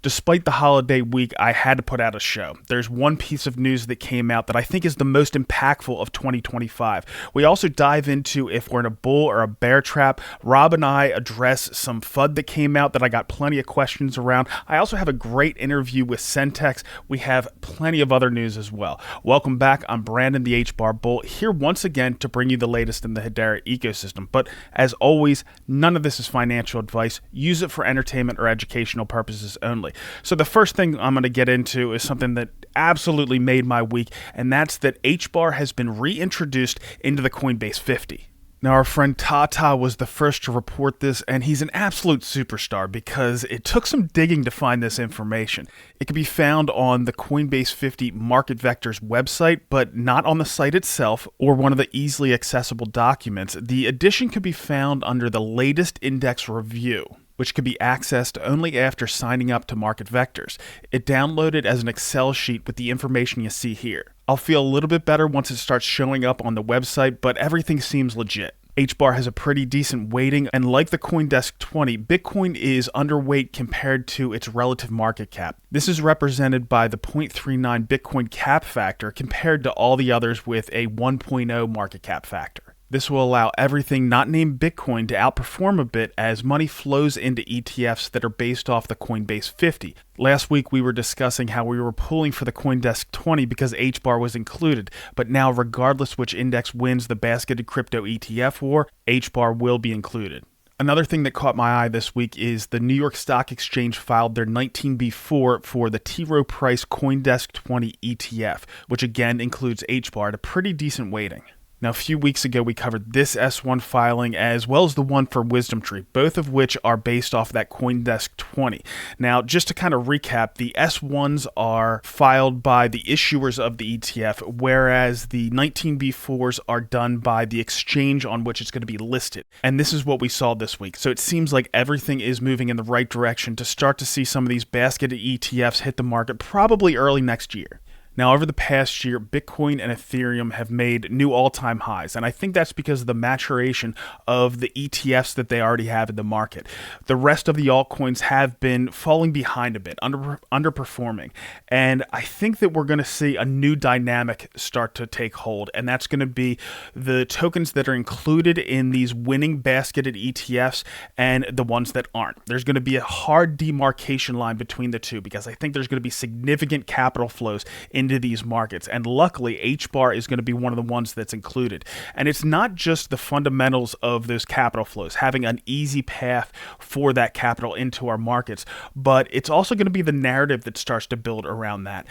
Despite the holiday week, I had to put out a show. There's one piece of news that came out that I think is the most impactful of 2025. We also dive into if we're in a bull or a bear trap. Rob and I address some FUD that came out that I got plenty of questions around. I also have a great interview with SentX. We have plenty of other news as well. Welcome back. I'm Brandon, the HBAR Bull, here once again to bring you the latest in the Hedera ecosystem. But as always, none of this is financial advice. Use it for entertainment or educational purposes only. So the first thing I'm going to get into is something that absolutely made my week, and that's that HBAR has been reintroduced into the Coinbase 50. Now, our friend Tata was the first to report this, and he's an absolute superstar because it took some digging to find this information. It can be found on the Coinbase 50 Market Vectors website, but not on the site itself or one of the easily accessible documents. The addition can be found under the latest index review, which can be accessed only after signing up to Market Vectors. It downloaded as an Excel sheet with the information you see here. I'll feel a little bit better once it starts showing up on the website, but everything seems legit. HBAR has a pretty decent weighting, and like the Condesk 20, Bitcoin is underweight compared to its relative market cap. This is represented by the 0.39 Bitcoin cap factor compared to all the others with a 1.0 market cap factor. This will allow everything not named Bitcoin to outperform a bit as money flows into ETFs that are based off the Coinbase 50. Last week we were discussing how we were pulling for the Coindesk 20 because HBAR was included, but now regardless which index wins the basketed crypto ETF war, HBAR will be included. Another thing that caught my eye this week is the New York Stock Exchange filed their 19B4 for the Rowe Price Coindesk 20 ETF, which again includes HBAR at a pretty decent weighting. Now, a few weeks ago, we covered this S1 filing as well as the one for Wisdom Tree, both of which are based off that Coindesk 20. Now, just to kind of recap, the S1s are filed by the issuers of the ETF, whereas the 19B4s are done by the exchange on which it's going to be listed. And this is what we saw this week. So it seems like everything is moving in the right direction to start to see some of these basketed ETFs hit the market probably early next year. Now, over the past year, Bitcoin and Ethereum have made new all-time highs, and I think that's because of the maturation of the ETFs that they already have in the market. The rest of the altcoins have been falling behind a bit, underperforming, and I think that we're going to see a new dynamic start to take hold, and that's going to be the tokens that are included in these winning basketed ETFs and the ones that aren't. There's going to be a hard demarcation line between the two because I think there's going to be significant capital flows into these markets, and luckily HBAR is going to be one of the ones that's included. And it's not just the fundamentals of those capital flows, having an easy path for that capital into our markets, but it's also going to be the narrative that starts to build around that.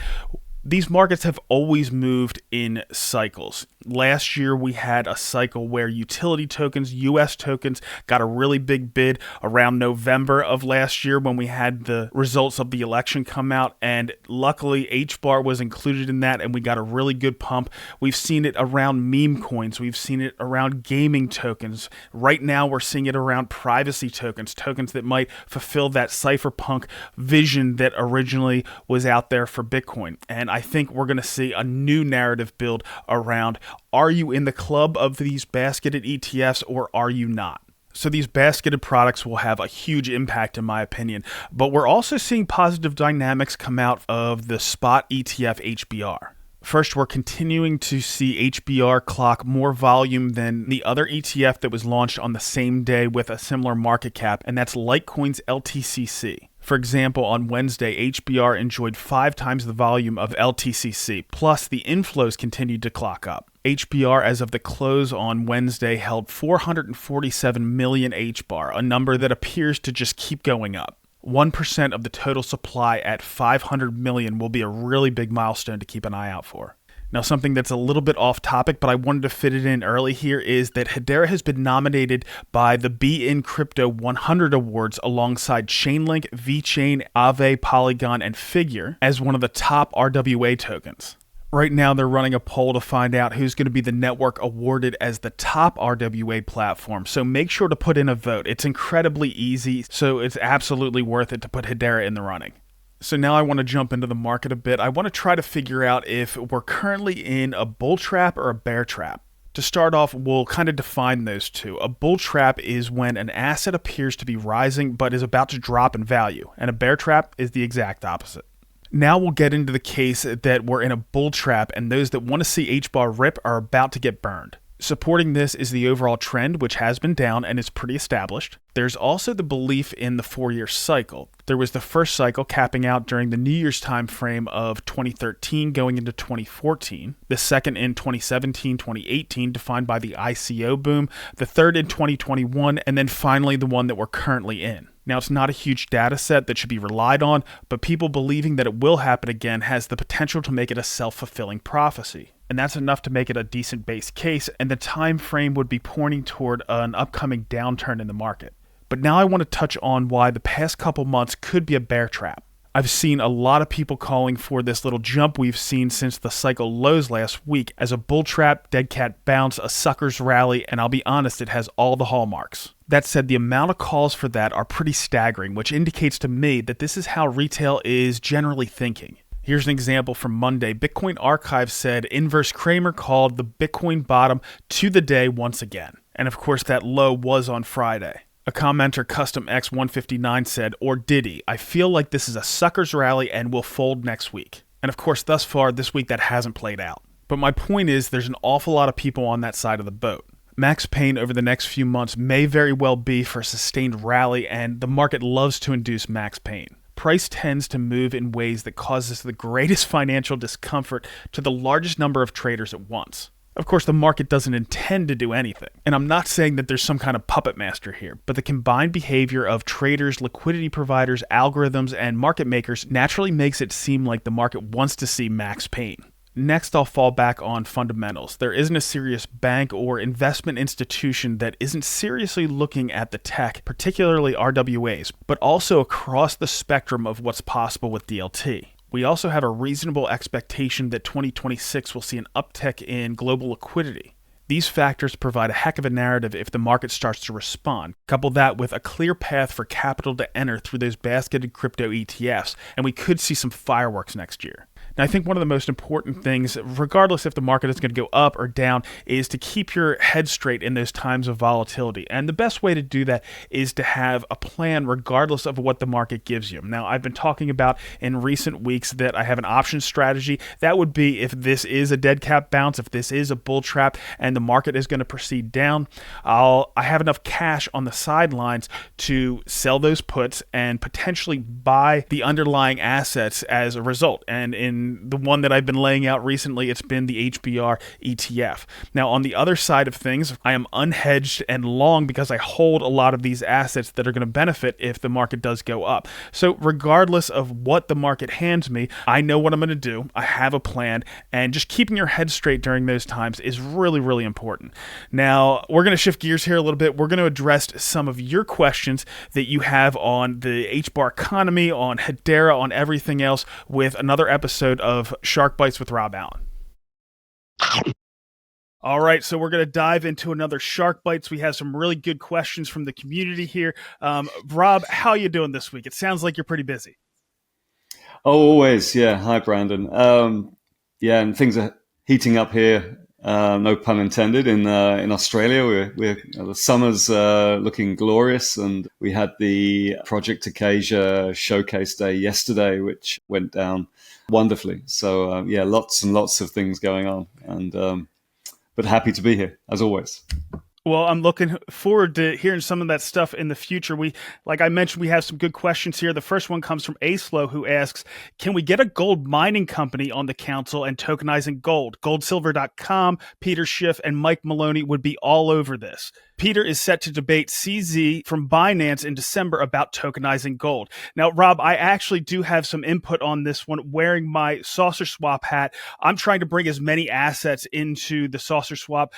These markets have always moved in cycles. Last year, we had a cycle where utility tokens, US tokens, got a really big bid around November of last year when we had the results of the election come out. And luckily, HBAR was included in that, and we got a really good pump. We've seen it around meme coins. We've seen it around gaming tokens. Right now, we're seeing it around privacy tokens, tokens that might fulfill that cypherpunk vision that originally was out there for Bitcoin. And I think we're going to see a new narrative build around, are you in the club of these basketed ETFs or are you not? So these basketed products will have a huge impact in my opinion, but we're also seeing positive dynamics come out of the spot ETF HBR. First, we're continuing to see HBR clock more volume than the other ETF that was launched on the same day with a similar market cap, and that's Litecoin's LTCC. For example, on Wednesday, HBR enjoyed 5 times the volume of LTCC, plus the inflows continued to clock up. HBR, as of the close on Wednesday, held 447 million HBAR, a number that appears to just keep going up. 1% of the total supply at 500 million will be a really big milestone to keep an eye out for. Now, something that's a little bit off topic, but I wanted to fit it in early here, is that Hedera has been nominated by the Be In Crypto 100 Awards alongside Chainlink, VeChain, Aave, Polygon, and Figure as one of the top RWA tokens. Right now, they're running a poll to find out who's going to be the network awarded as the top RWA platform, so make sure to put in a vote. It's incredibly easy, so it's absolutely worth it to put Hedera in the running. So now I want to jump into the market a bit. I want to try to figure out if we're currently in a bull trap or a bear trap. To start off, we'll kind of define those two. A bull trap is when an asset appears to be rising but is about to drop in value, and a bear trap is the exact opposite. Now we'll get into the case that we're in a bull trap and those that want to see HBAR rip are about to get burned. Supporting this is the overall trend, which has been down and is pretty established. There's also the belief in the 4-year cycle. There was the first cycle capping out during the New Year's time frame of 2013 going into 2014, the second in 2017-2018 defined by the ICO boom, the third in 2021, and then finally the one that we're currently in. Now, it's not a huge data set that should be relied on, but people believing that it will happen again has the potential to make it a self-fulfilling prophecy. And that's enough to make it a decent base case, and the time frame would be pointing toward an upcoming downturn in the market. But now I want to touch on why the past couple months could be a bear trap. I've seen a lot of people calling for this little jump we've seen since the cycle lows last week as a bull trap, dead cat bounce, a sucker's rally, and I'll be honest, it has all the hallmarks. That said, the amount of calls for that are pretty staggering, which indicates to me that this is how retail is generally thinking. Here's an example from Monday. Bitcoin Archive said Inverse Kramer called the Bitcoin bottom to the day once again. And of course, that low was on Friday. A commenter, Custom X159, said, or did he? I feel like this is a sucker's rally and will fold next week. And of course, thus far, this week that hasn't played out. But my point is, there's an awful lot of people on that side of the boat. Max pain over the next few months may very well be for a sustained rally, and the market loves to induce max pain. Price tends to move in ways that causes the greatest financial discomfort to the largest number of traders at once. Of course, the market doesn't intend to do anything. And I'm not saying that there's some kind of puppet master here, but the combined behavior of traders, liquidity providers, algorithms, and market makers naturally makes it seem like the market wants to see max pain. Next, I'll fall back on fundamentals. There isn't a serious bank or investment institution that isn't seriously looking at the tech, particularly RWAs, but also across the spectrum of what's possible with DLT. We also have a reasonable expectation that 2026 will see an uptick in global liquidity. These factors provide a heck of a narrative if the market starts to respond. Couple that with a clear path for capital to enter through those basketed crypto ETFs, and we could see some fireworks next year. Now, I think one of the most important things, regardless if the market is going to go up or down, is to keep your head straight in those times of volatility. And the best way to do that is to have a plan regardless of what the market gives you. Now, I've been talking about in recent weeks that I have an option strategy. That would be if this is a dead cat bounce, if this is a bull trap, and the market is going to proceed down, I have enough cash on the sidelines to sell those puts and potentially buy the underlying assets as a result. And in the one that I've been laying out recently, it's been the HBR ETF. Now, on the other side of things, I am unhedged and long because I hold a lot of these assets that are going to benefit if the market does go up. So regardless of what the market hands me, I know what I'm going to do. I have a plan, and just keeping your head straight during those times is really, really important. Now, we're going to shift gears here a little bit. We're going to address some of your questions that you have on the HBAR economy, on Hedera, on everything else with another episode of Shark Bites with Rob Allen. All right, so we're going to dive into another Shark Bites. We have some really good questions from the community here. Rob, how are you doing this week? It sounds like you're pretty busy. Oh, always. Yeah. Hi, Brandon. Yeah, and things are heating up here. No pun intended. In Australia, the summer's looking glorious, and we had the Project Acacia Showcase Day yesterday, which went down wonderfully. So yeah, lots and lots of things going on, and but happy to be here as always. Well, I'm looking forward to hearing some of that stuff in the future. Like I mentioned, we have some good questions here. The first one comes from Aslo, who asks, can we get a gold mining company on the council and tokenizing gold? Goldsilver.com, Peter Schiff, and Mike Maloney would be all over this. Peter is set to debate CZ from Binance in December about tokenizing gold. Now, Rob, I actually do have some input on this one. Wearing my Saucerswap hat, I'm trying to bring as many assets into the Saucerswap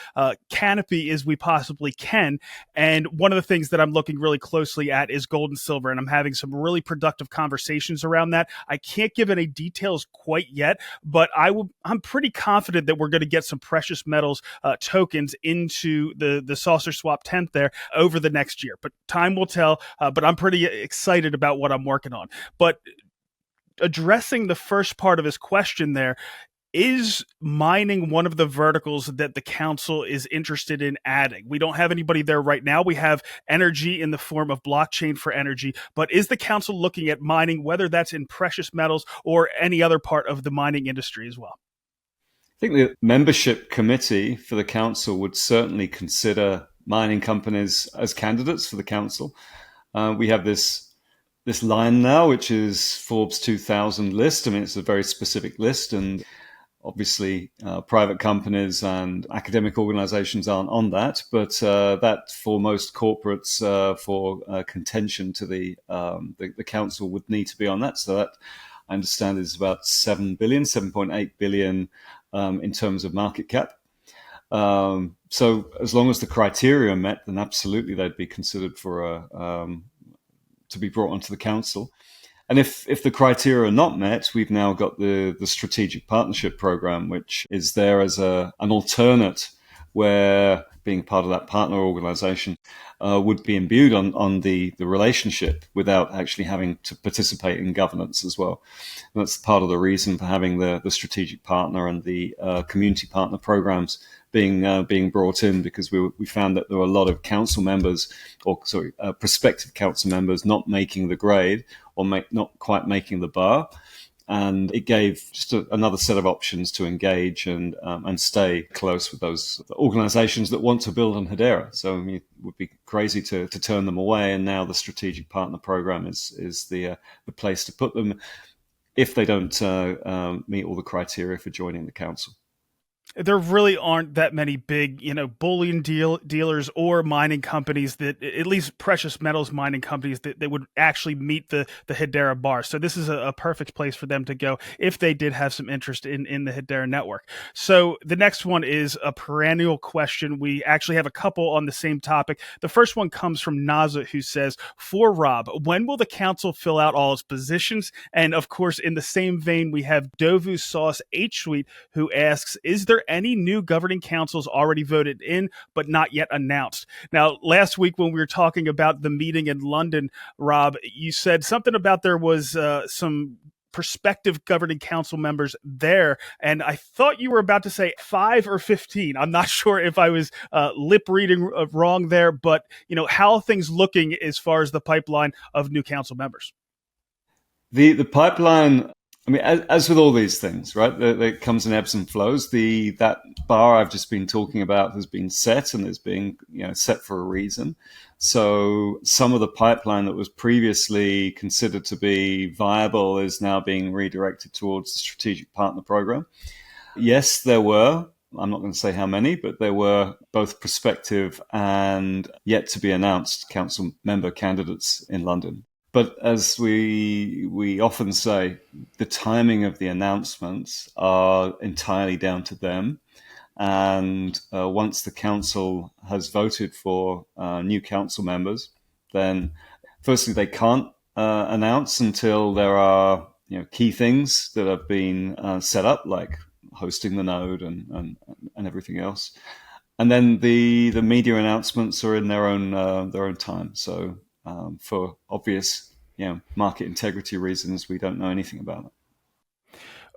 canopy as we possibly can. And one of the things that I'm looking really closely at is gold and silver, and I'm having some really productive conversations around that. I can't give any details quite yet, but I'm pretty confident that we're going to get some precious metals tokens into the Saucerswap tent there over the next year, but time will tell. But I'm pretty excited about what I'm working on. But addressing the first part of his question there, Is mining one of the verticals that the council is interested in adding? We don't have anybody there right now. We have energy in the form of blockchain for energy, but is the council looking at mining, whether that's in precious metals or any other part of the mining industry as well? I think the membership committee for the council would certainly consider mining companies as candidates for the council. We have this line now, which is Forbes 2000 list. I mean, it's a very specific list, and obviously private companies and academic organizations aren't on that, but that for most corporates for contention to the council would need to be on that. So that, I understand, is about 7.8 billion in terms of market cap. So as long as the criteria are met, then absolutely they'd be considered for to be brought onto the council. And if the criteria are not met, we've now got the strategic partnership program, which is there as an alternate, where being part of that partner organization would be imbued on the relationship without actually having to participate in governance as well. And that's part of the reason for having the strategic partner and the community partner programs being brought in, because we found that there were a lot of council members, prospective council members not making the grade or not quite making the bar. And it gave just another set of options to engage and stay close with those organizations that want to build on Hedera. So I mean, it would be crazy to turn them away. And now the strategic partner program is the place to put them if they don't meet all the criteria for joining the council. There really aren't that many big, bullion dealers or mining companies that, at least precious metals mining companies, that would actually meet the Hedera bar. So this is a perfect place for them to go if they did have some interest in the Hedera network. So the next one is a perennial question. We actually have a couple on the same topic. The first one comes from Naza, who says, for Rob, when will the council fill out all its positions? And of course, in the same vein, we have Dovu Sauce H Suite, who asks, is there any new governing councils already voted in but not yet announced? Now, last week when we were talking about the meeting in London, Rob, you said something about there was some prospective governing council members there, and I thought you were about to say 5 or 15. I'm not sure if I was lip reading wrong there, but how are things looking as far as the pipeline of new council members? The pipeline, I mean, as with all these things, right, there comes in ebbs and flows. That bar I've just been talking about has been set, and is being set for a reason. So some of the pipeline that was previously considered to be viable is now being redirected towards the strategic partner program. Yes, there were, I'm not going to say how many, but there were both prospective and yet to be announced council member candidates in London. But as we often say, the timing of the announcements are entirely down to them. And once the council has voted for new council members, then firstly, they can't announce until there are key things that have been set up, like hosting the node and everything else. And then the media announcements are in their own time. So for obvious market integrity reasons, we don't know anything about it.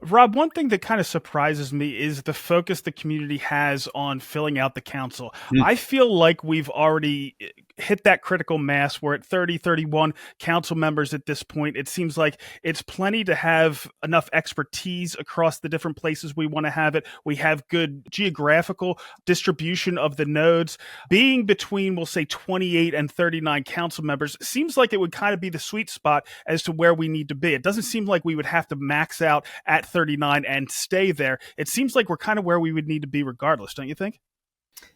Rob, one thing that kind of surprises me is the focus the community has on filling out the council. I feel like we've already hit that critical mass. We're at 30, 31 council members at this point. It seems like it's plenty to have enough expertise across the different places we want to have it. We have good geographical distribution of the nodes. Being between, we'll say, 28 and 39 council members seems like it would kind of be the sweet spot as to where we need to be. It doesn't seem like we would have to max out at 39 and stay there. It seems like we're kind of where we would need to be regardless, don't you think?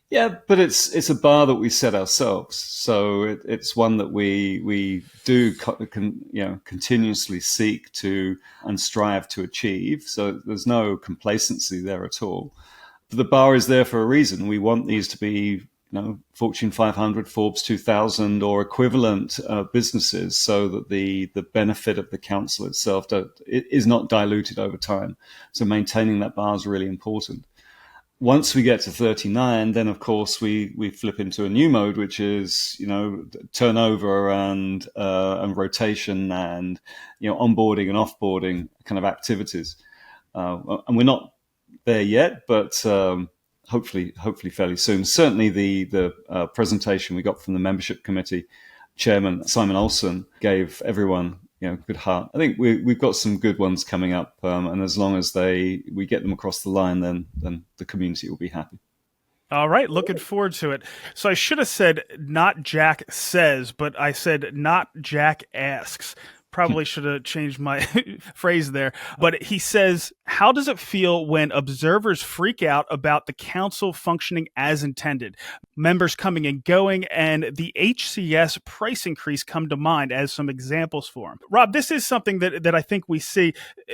Yeah, but it's a bar that we set ourselves, so it's one that we do continuously seek to and strive to achieve. So there's no complacency there at all. The bar is there for a reason. We want these to be Fortune 500, Forbes 2000 or equivalent businesses, so that the benefit of the council itself is not diluted over time. So maintaining that bar is really important. Once we get to 39, then of course we flip into a new mode, which is turnover and rotation and onboarding and offboarding kind of activities. And we're not there yet, but hopefully fairly soon. Certainly the presentation we got from the membership committee chairman, Simon Olsen, gave everyone good heart. I think we've got some good ones coming up, and as long as we get them across the line, then the community will be happy. All right, looking forward to it. So I should have said not Jack says, but I said not Jack asks. Probably should have changed my phrase there. But he says, how does it feel when observers freak out about the council functioning as intended? Members coming and going, and the HCS price increase come to mind as some examples for him. Rob, this is something that I think we see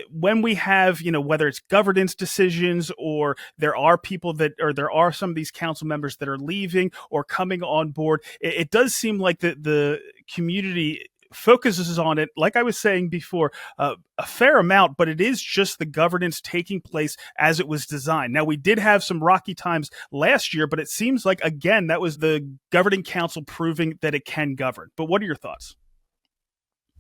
when we have, whether it's governance decisions or there are people there are some of these council members that are leaving or coming on board. It does seem like the community focuses on it, like I was saying before, a fair amount, but it is just the governance taking place as it was designed. Now, we did have some rocky times last year, but it seems like, again, that was the governing council proving that it can govern. But what are your thoughts?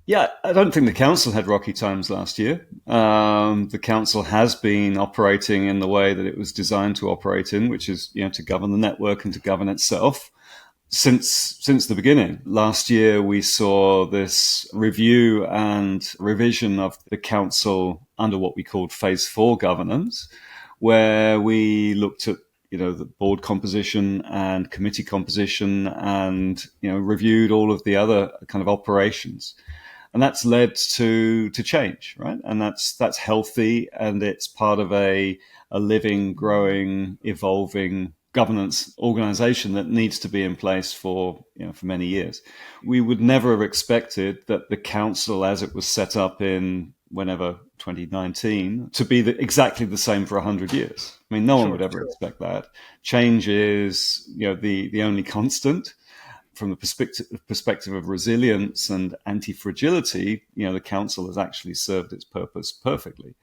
Yeah, I don't think the council had rocky times last year. The council has been operating in the way that it was designed to operate in, which is, to govern the network and to govern itself. Since the beginning. Last year, we saw this review and revision of the council under what we called Phase 4 governance, where we looked at the board composition and committee composition and reviewed all of the other kind of operations. And that's led to change, right? And that's healthy, and it's part of a living, growing, evolving governance organization that needs to be in place for many years. We would never have expected that the council, as it was set up in whenever 2019, to be exactly the same for 100 years. I mean, no one would ever expect that. Change is the only constant. From the perspective of resilience and anti-fragility, the council has actually served its purpose perfectly.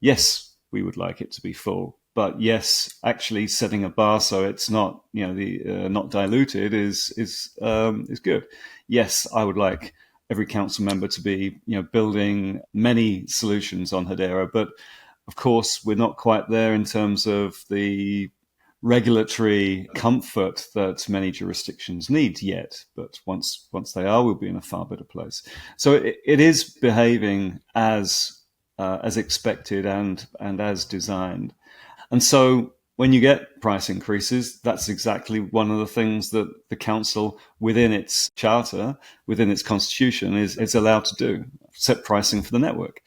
Yes, we would like it to be full. But yes, actually setting a bar so it's not, not diluted is good. Yes, I would like every council member to be, building many solutions on Hedera, but of course we're not quite there in terms of the regulatory comfort that many jurisdictions need yet. But once they are, we'll be in a far better place. So it is behaving as expected and as designed. And so when you get price increases, that's exactly one of the things that the council within its charter, within its constitution is allowed to do, set pricing for the network.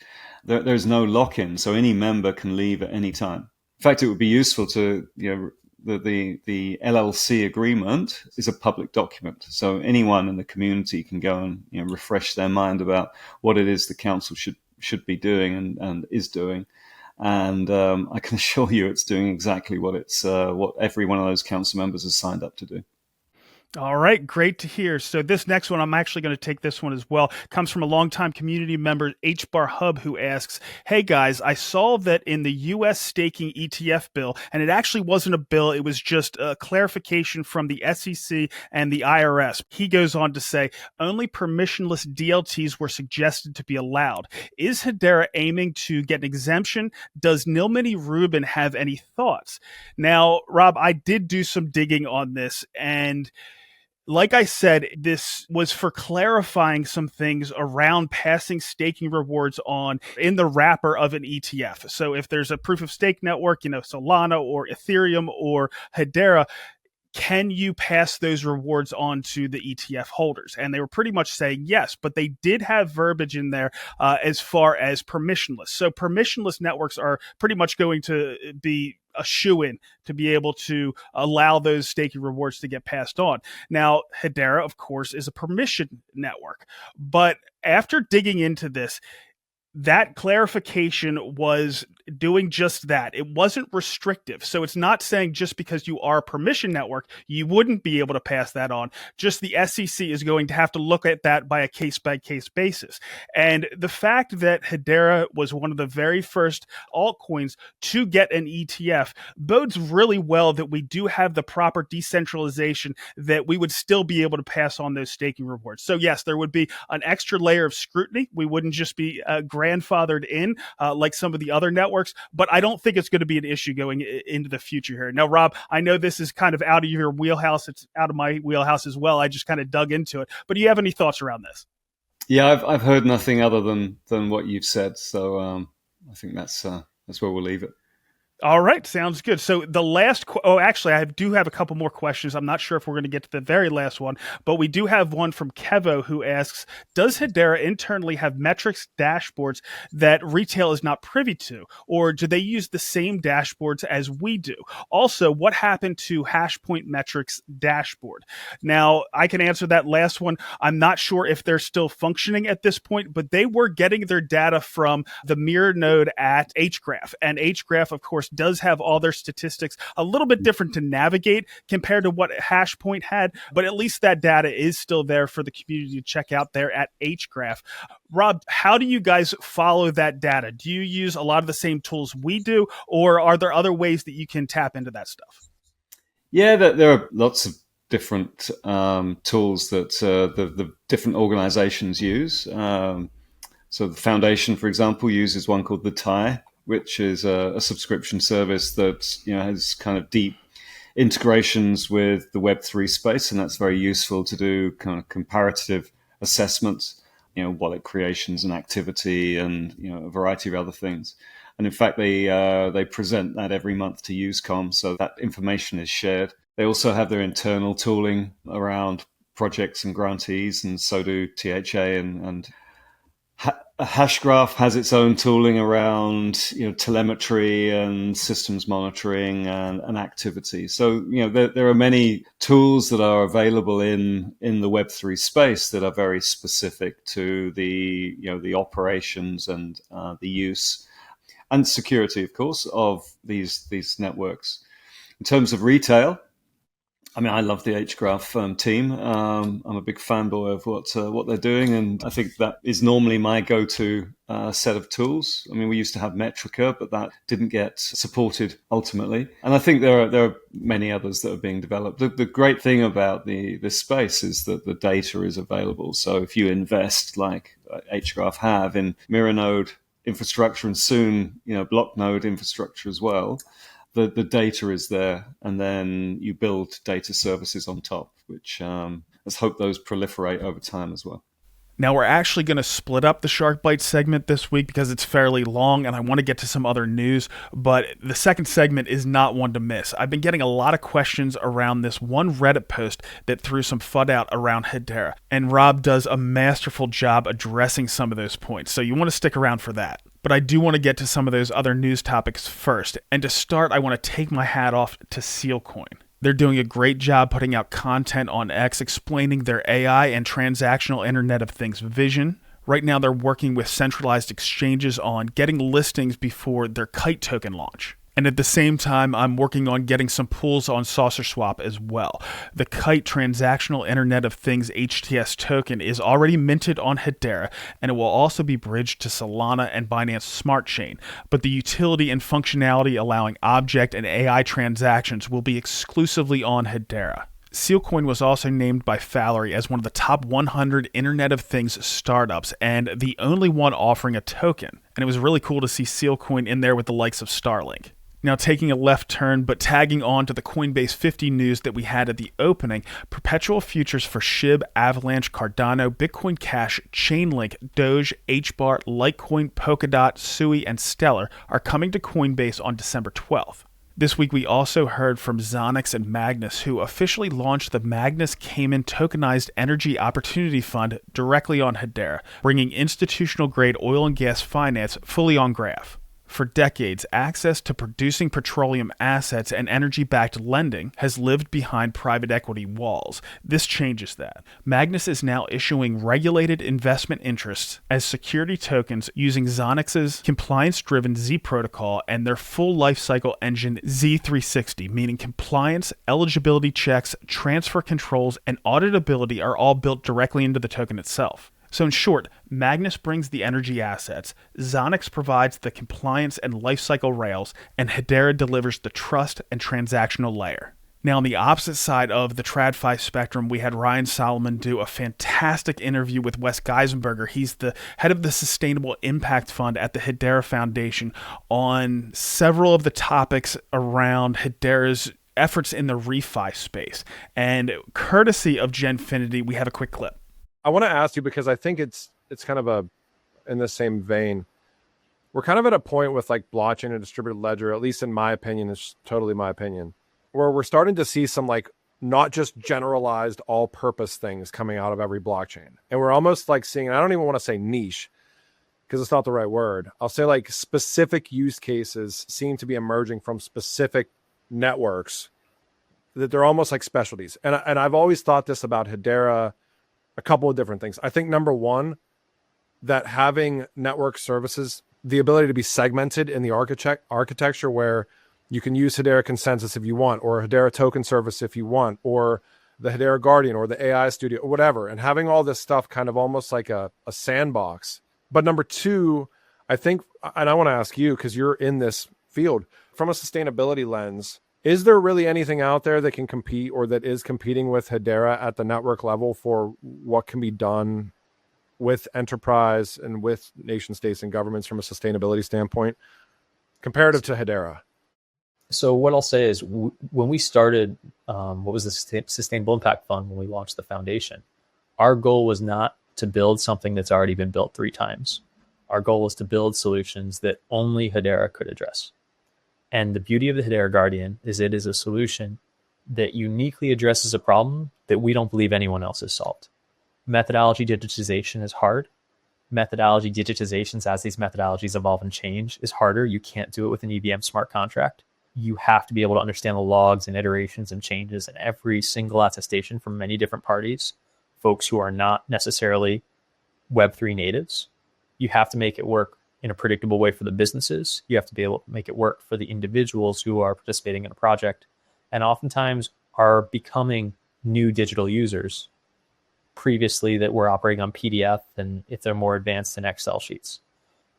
There's no lock-in, so any member can leave at any time. In fact, it would be useful to, the LLC agreement is a public document. So anyone in the community can go and, refresh their mind about what it is the council should be doing and is doing. And I can assure you it's doing exactly what every one of those council members has signed up to do. All right, great to hear. So this next one, I'm actually going to take this one as well. Comes from a longtime community member, HBAR Hub, who asks, hey guys, I saw that in the U.S. staking ETF bill, and it actually wasn't a bill, it was just a clarification from the SEC and the IRS. He goes on to say, only permissionless DLTs were suggested to be allowed. Is Hedera aiming to get an exemption? Does Nilmini Rubin have any thoughts? Now, Rob, I did do some digging on this, and like I said, this was for clarifying some things around passing staking rewards on in the wrapper of an ETF. So if there's a proof of stake network, Solana or Ethereum or Hedera, can you pass those rewards on to the ETF holders? And they were pretty much saying yes, but they did have verbiage in there as far as permissionless. So permissionless networks are pretty much going to be a shoo-in to be able to allow those staking rewards to get passed on. Now, Hedera, of course, is a permission network. But after digging into this, that clarification was doing just that. It wasn't restrictive. So it's not saying just because you are a permission network, you wouldn't be able to pass that on. Just the SEC is going to have to look at that by a case-by-case basis. And the fact that Hedera was one of the very first altcoins to get an ETF bodes really well that we do have the proper decentralization that we would still be able to pass on those staking rewards. So yes, there would be an extra layer of scrutiny. We wouldn't just be granting grandfathered in like some of the other networks, but I don't think it's going to be an issue going into the future here. Now, Rob, I know this is kind of out of your wheelhouse. It's out of my wheelhouse as well. I just kind of dug into it. But do you have any thoughts around this? Yeah, I've heard nothing other than what you've said. So I think that's where we'll leave it. All right, sounds good. So the last, actually, I do have a couple more questions. I'm not sure if we're going to get to the very last one, but we do have one from Kevo who asks, does Hedera internally have metrics dashboards that retail is not privy to, or do they use the same dashboards as we do? Also, what happened to Hashpoint Metrics dashboard? Now, I can answer that last one. I'm not sure if they're still functioning at this point, but they were getting their data from the mirror node at Hgraph, and Hgraph, of course, does have all their statistics a little bit different to navigate compared to what Hashpoint had, but at least that data is still there for the community to check out there at Hgraph. Rob, how do you guys follow that data? Do you use a lot of the same tools we do, or are there other ways that you can tap into that stuff? Yeah, there are lots of different tools that the different organizations use. So the foundation, for example, uses one called the TIE, which is a subscription service that has kind of deep integrations with the Web3 space, and that's very useful to do kind of comparative assessments, wallet creations and activity, and a variety of other things. And in fact, they present that every month to Usecom, so that information is shared. They also have their internal tooling around projects and grantees, and so do THA and Hashgraph has its own tooling around telemetry and systems monitoring and activity. So there are many tools that are available in the Web3 space that are very specific to the operations and the use and security, of course, of these networks. In terms of retail, I mean, I love the Hgraph team. I'm a big fanboy of what they're doing, and I think that is normally my go-to set of tools. I mean, we used to have Metrica, but that didn't get supported ultimately. And I think there are many others that are being developed. The great thing about this space is that the data is available. So if you invest, like Hgraph have, in mirror node infrastructure and soon block node infrastructure as well, the data is there, and then you build data services on top, which let's hope those proliferate over time as well. Now, we're actually going to split up the Shark Bite segment this week because it's fairly long and I want to get to some other news, but the second segment is not one to miss. I've been getting a lot of questions around this one Reddit post that threw some FUD out around Hedera, and Rob does a masterful job addressing some of those points, so you want to stick around for that. But I do want to get to some of those other news topics first. And to start, I want to take my hat off to Sealcoin. They're doing a great job putting out content on X explaining their AI and transactional Internet of Things vision. Right now, they're working with centralized exchanges on getting listings before their Kite token launch. And at the same time, I'm working on getting some pools on Saucerswap as well. The Kite Transactional Internet of Things HTS token is already minted on Hedera, and it will also be bridged to Solana and Binance Smart Chain. But the utility and functionality allowing object and AI transactions will be exclusively on Hedera. Sealcoin was also named by Fallery as one of the top 100 Internet of Things startups and the only one offering a token. And it was really cool to see Sealcoin in there with the likes of Starlink. Now, taking a left turn, but tagging on to the Coinbase 50 news that we had at the opening, perpetual futures for SHIB, Avalanche, Cardano, Bitcoin Cash, Chainlink, Doge, HBAR, Litecoin, Polkadot, Sui, and Stellar are coming to Coinbase on December 12th. This week, we also heard from Zoniqx and Magnus, who officially launched the Magnus Cayman Tokenized Energy Opportunity Fund directly on Hedera, bringing institutional-grade oil and gas finance fully on Graph. For decades, access to producing petroleum assets and energy-backed lending has lived behind private equity walls. This changes that. Magnus is now issuing regulated investment interests as security tokens using Zoniqx's compliance-driven Z protocol and their full lifecycle engine Z360, meaning compliance, eligibility checks, transfer controls, and auditability are all built directly into the token itself. So in short, Magnus brings the energy assets, Zoniqx provides the compliance and lifecycle rails, and Hedera delivers the trust and transactional layer. Now, on the opposite side of the TradFi spectrum, we had Ryan Solomon do a fantastic interview with Wes Geisenberger. He's the head of the Sustainable Impact Fund at the Hedera Foundation on several of the topics around Hedera's efforts in the ReFi space. And courtesy of Genfinity, we have a quick clip. I want to ask you, because I think it's kind of in the same vein. We're kind of at a point with like blockchain and distributed ledger, at least in my opinion, it's totally my opinion, where we're starting to see some like not just generalized all-purpose things coming out of every blockchain. And we're almost like seeing, and I don't even want to say niche because it's not the right word. I'll say like specific use cases seem to be emerging from specific networks that they're almost like specialties. And I've always thought this about Hedera, a couple of different things. I think number one, that having network services, the ability to be segmented in the architecture where you can use Hedera Consensus if you want, or Hedera Token Service if you want, or the Hedera Guardian or the AI Studio or whatever, and having all this stuff kind of almost like a sandbox. But number two, I think, and I want to ask you, because you're in this field, from a sustainability lens, is there really anything out there that can compete or that is competing with Hedera at the network level for what can be done with enterprise and with nation states and governments from a sustainability standpoint comparative to Hedera? So what I'll say is when we started, what was the Sustainable Impact Fund, when we launched the foundation, our goal was not to build something that's already been built 3 times. Our goal was to build solutions that only Hedera could address. And the beauty of the Hedera Guardian is it is a solution that uniquely addresses a problem that we don't believe anyone else has solved. Methodology digitization is hard. Methodology digitizations, as these methodologies evolve and change, is harder. You can't do it with an EVM smart contract. You have to be able to understand the logs and iterations and changes in every single attestation from many different parties, folks who are not necessarily Web3 natives. You have to make it work in a predictable way for the businesses. You have to be able to make it work for the individuals who are participating in a project and oftentimes are becoming new digital users previously that were operating on PDF, and if they're more advanced in Excel sheets.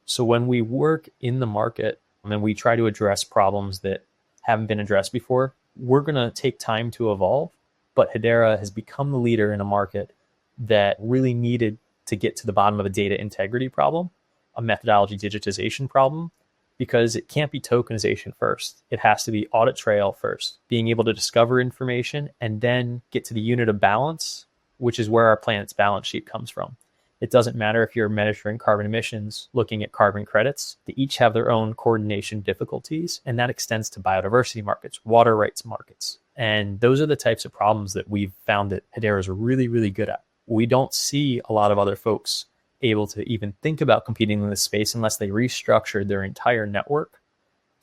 So when we work in the market and we try to address problems that haven't been addressed before, we're going to take time to evolve. But Hedera has become the leader in a market that really needed to get to the bottom of a data integrity problem, a methodology digitization problem, because it can't be tokenization first. It has to be audit trail first, being able to discover information and then get to the unit of balance, which is where our planet's balance sheet comes from. It doesn't matter if you're measuring carbon emissions, looking at carbon credits. They each have their own coordination difficulties, and that extends to biodiversity markets, water rights markets. And those are the types of problems that we've found that Hedera is really, really good at. We don't see a lot of other folks able to even think about competing in this space unless they restructured their entire network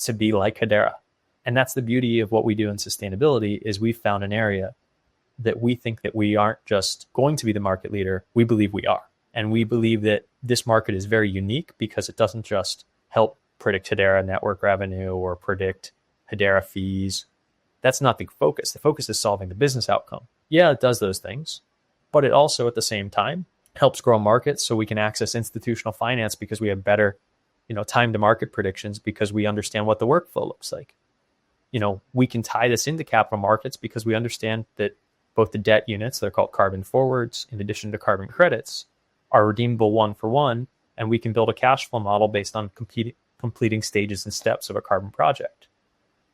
to be like Hedera. And that's the beauty of what we do in sustainability, is we've found an area that we think that we aren't just going to be the market leader, we believe we are. And we believe that this market is very unique because it doesn't just help predict Hedera network revenue or predict Hedera fees. That's not the focus. The focus is solving the business outcome. Yeah, it does those things, but it also at the same time helps grow markets so we can access institutional finance because we have better, time to market predictions because we understand what the workflow looks like. We can tie this into capital markets because we understand that both the debt units, they're called carbon forwards, in addition to carbon credits, are redeemable 1-for-1, and we can build a cash flow model based on completing stages and steps of a carbon project.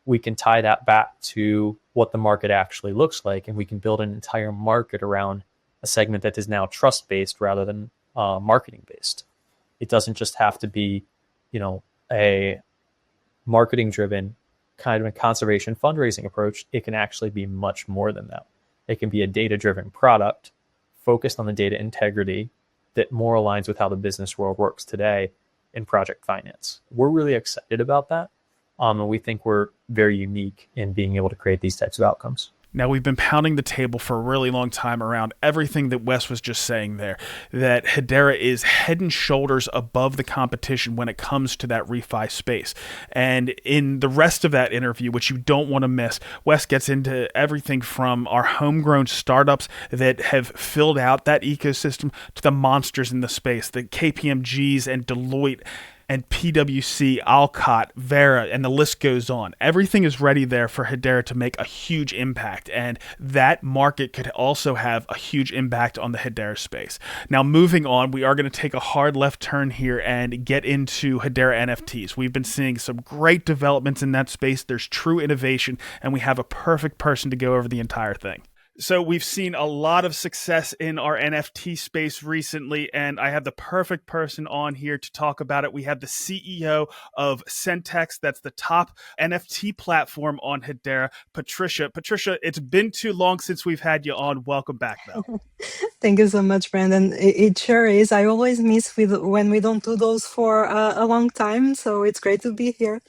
We can tie that back to what the market actually looks like, and we can build an entire market around a segment that is now trust-based rather than marketing-based. It doesn't just have to be, a marketing-driven kind of a conservation fundraising approach. It can actually be much more than that. It can be a data-driven product focused on the data integrity that more aligns with how the business world works today in project finance. We're really excited about that. And we think we're very unique in being able to create these types of outcomes. Now, we've been pounding the table for a really long time around everything that Wes was just saying there, that Hedera is head and shoulders above the competition when it comes to that ReFi space. And in the rest of that interview, which you don't want to miss, Wes gets into everything from our homegrown startups that have filled out that ecosystem to the monsters in the space, the KPMGs and Deloitte. and PwC, Alcott, Vera, and the list goes on. Everything is ready there for Hedera to make a huge impact, and that market could also have a huge impact on the Hedera space. Now, moving on, we are going to take a hard left turn here and get into Hedera NFTs. We've been seeing some great developments in that space. There's true innovation, and we have a perfect person to go over the entire thing. So we've seen a lot of success in our NFT space recently, and I have the perfect person on here to talk about it. We have the CEO of SentX, that's the top NFT platform on Hedera, Patricia. Patricia, it's been too long since we've had you on. Welcome back, though. Thank you so much, Brandon. It sure is. I always miss when we don't do those for a long time, so it's great to be here.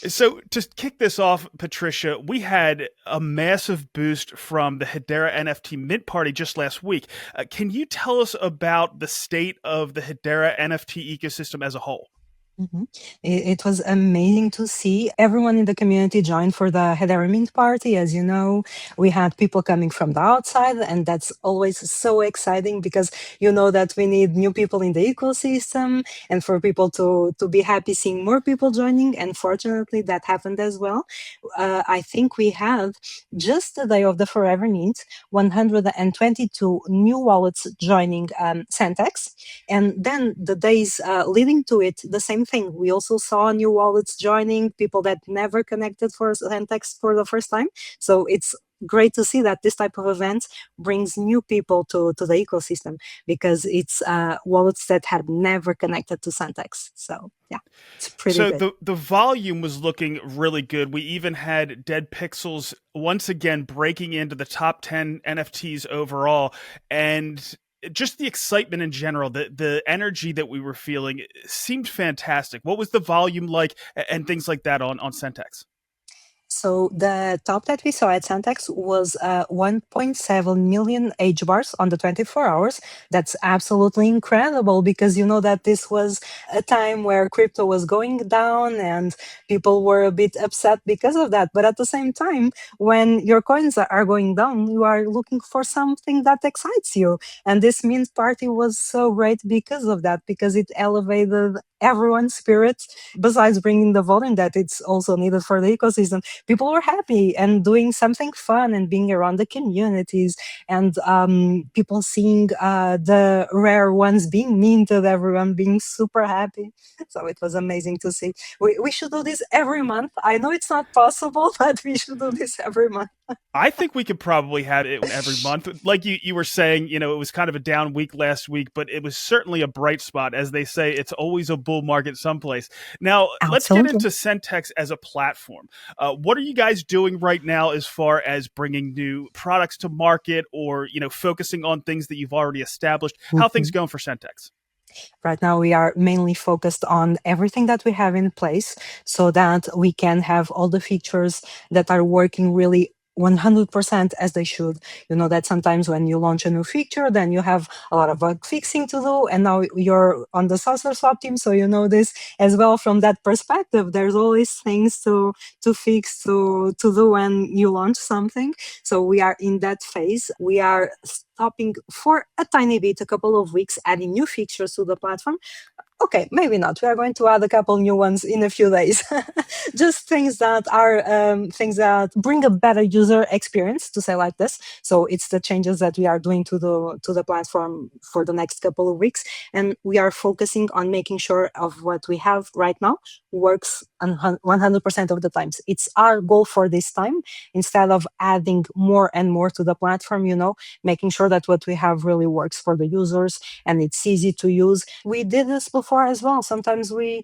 So to kick this off, Patricia, we had a massive boost from the Hedera NFT mint party just last week. Can you tell us about the state of the Hedera NFT ecosystem as a whole? Mm-hmm. It was amazing to see everyone in the community join for the Hedera Mint Party. As you know, we had people coming from the outside, and that's always so exciting because you know that we need new people in the ecosystem and for people to be happy seeing more people joining. And fortunately, that happened as well. I think we had just the day of the Forever Mint, 122 new wallets joining SentX. And then the days leading to it, the same thing. We also saw new wallets joining, people that never connected for SentX for the first time. So it's great to see that this type of event brings new people to the ecosystem because it's wallets that had never connected to SentX. So yeah, it's pretty so good. the volume was looking really good. We even had Dead Pixels once again breaking into the top 10 NFTs overall, and just the excitement in general, the energy that we were feeling seemed fantastic. What was the volume like and things like that on SentX? So the top that we saw at SentX was 1.7 million HBARs on the 24 hours. That's absolutely incredible because you know that this was a time where crypto was going down and people were a bit upset because of that. But at the same time, when your coins are going down, you are looking for something that excites you. And this mint party was so great because of that, because it elevated everyone's spirits. Besides bringing the volume that it's also needed for the ecosystem, people were happy and doing something fun and being around the communities and people seeing the rare ones being minted, everyone being super happy. So it was amazing to see. We should do this every month. I know it's not possible, but we should do this every month. I think we could probably have it every month. Like you were saying, it was kind of a down week last week, but it was certainly a bright spot. As they say, it's always a bull market someplace. Now, let's get into SentX as a platform. What are you guys doing right now as far as bringing new products to market or, focusing on things that you've already established? How are things going for SentX? Right now, we are mainly focused on everything that we have in place so that we can have all the features that are working really 100% as they should. You know that sometimes when you launch a new feature, then you have a lot of bug fixing to do, and now you're on the Saucerswap team, so you know this as well. From that perspective, there's always things to fix, to do when you launch something. So we are in that phase. We are stopping for a tiny bit, a couple of weeks, adding new features to the platform. Okay, maybe not. We are going to add a couple new ones in a few days. Just things that are things that bring a better user experience, to say like this. So it's the changes that we are doing to the platform for the next couple of weeks, and we are focusing on making sure of what we have right now works 100% of the times. It's our goal for this time. Instead of adding more and more to the platform, making sure that what we have really works for the users and it's easy to use. We did this before as well. Sometimes we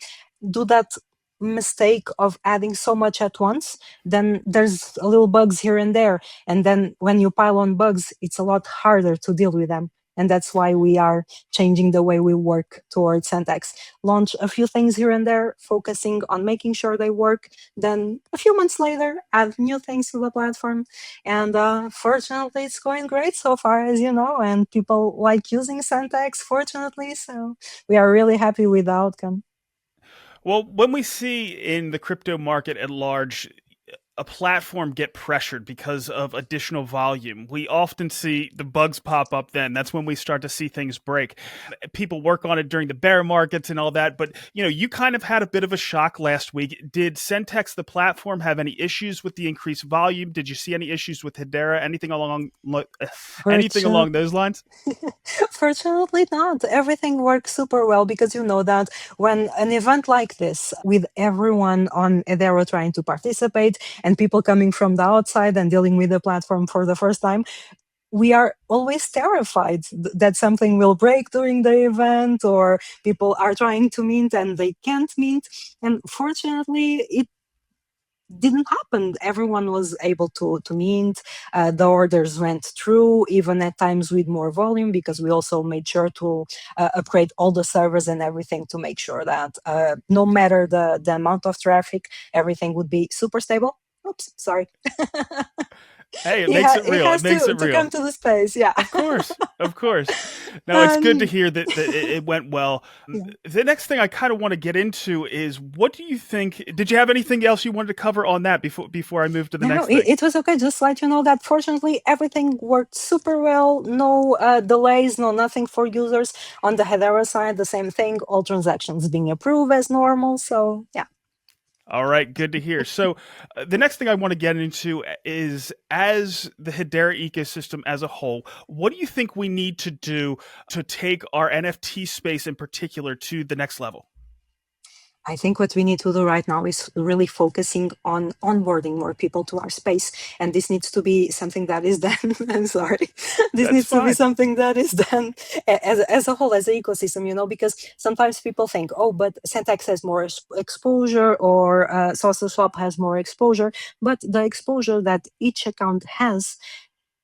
do that mistake of adding so much at once, then there's a little bugs here and there, and then when you pile on bugs, it's a lot harder to deal with them. And that's why we are changing the way we work towards SentX. Launch a few things here and there, focusing on making sure they work. Then a few months later, add new things to the platform. And fortunately, it's going great so far, as you know, and people like using SentX, fortunately. So we are really happy with the outcome. Well, when we see in the crypto market at large, a platform get pressured because of additional volume, we often see the bugs pop up then. That's when we start to see things break. People work on it during the bear markets and all that, but you kind of had a bit of a shock last week. Did SentX, the platform, have any issues with the increased volume? Did you see any issues with Hedera? Anything along those lines? Fortunately not. Everything works super well because you know that when an event like this, with everyone on Hedera trying to participate and people coming from the outside and dealing with the platform for the first time, we are always terrified that something will break during the event, or people are trying to mint and they can't mint. And fortunately, it didn't happen. Everyone was able to mint. The orders went through, even at times with more volume, because we also made sure to upgrade all the servers and everything to make sure that no matter the amount of traffic, everything would be super stable. Oops, sorry. Hey, it makes it real. It has to come to the space. Yeah. Of course. No, it's good to hear that it went well. Yeah. The next thing I kind of want to get into is, what do you think? Did you have anything else you wanted to cover on that before I move to the next thing? It was okay. Just let you know that fortunately everything worked super well. No delays, no nothing for users. On the Hedera side, the same thing. All transactions being approved as normal. So yeah. All right, good to hear. So the next thing I want to get into is, as the Hedera ecosystem as a whole, what do you think we need to do to take our NFT space in particular to the next level? I think what we need to do right now is really focusing on onboarding more people to our space. And this needs to be something that is done. I'm sorry. This needs to be something that is done as a whole, as an ecosystem, because sometimes people think, oh, but SentX has more exposure, or Saucerswap has more exposure. But the exposure that each account has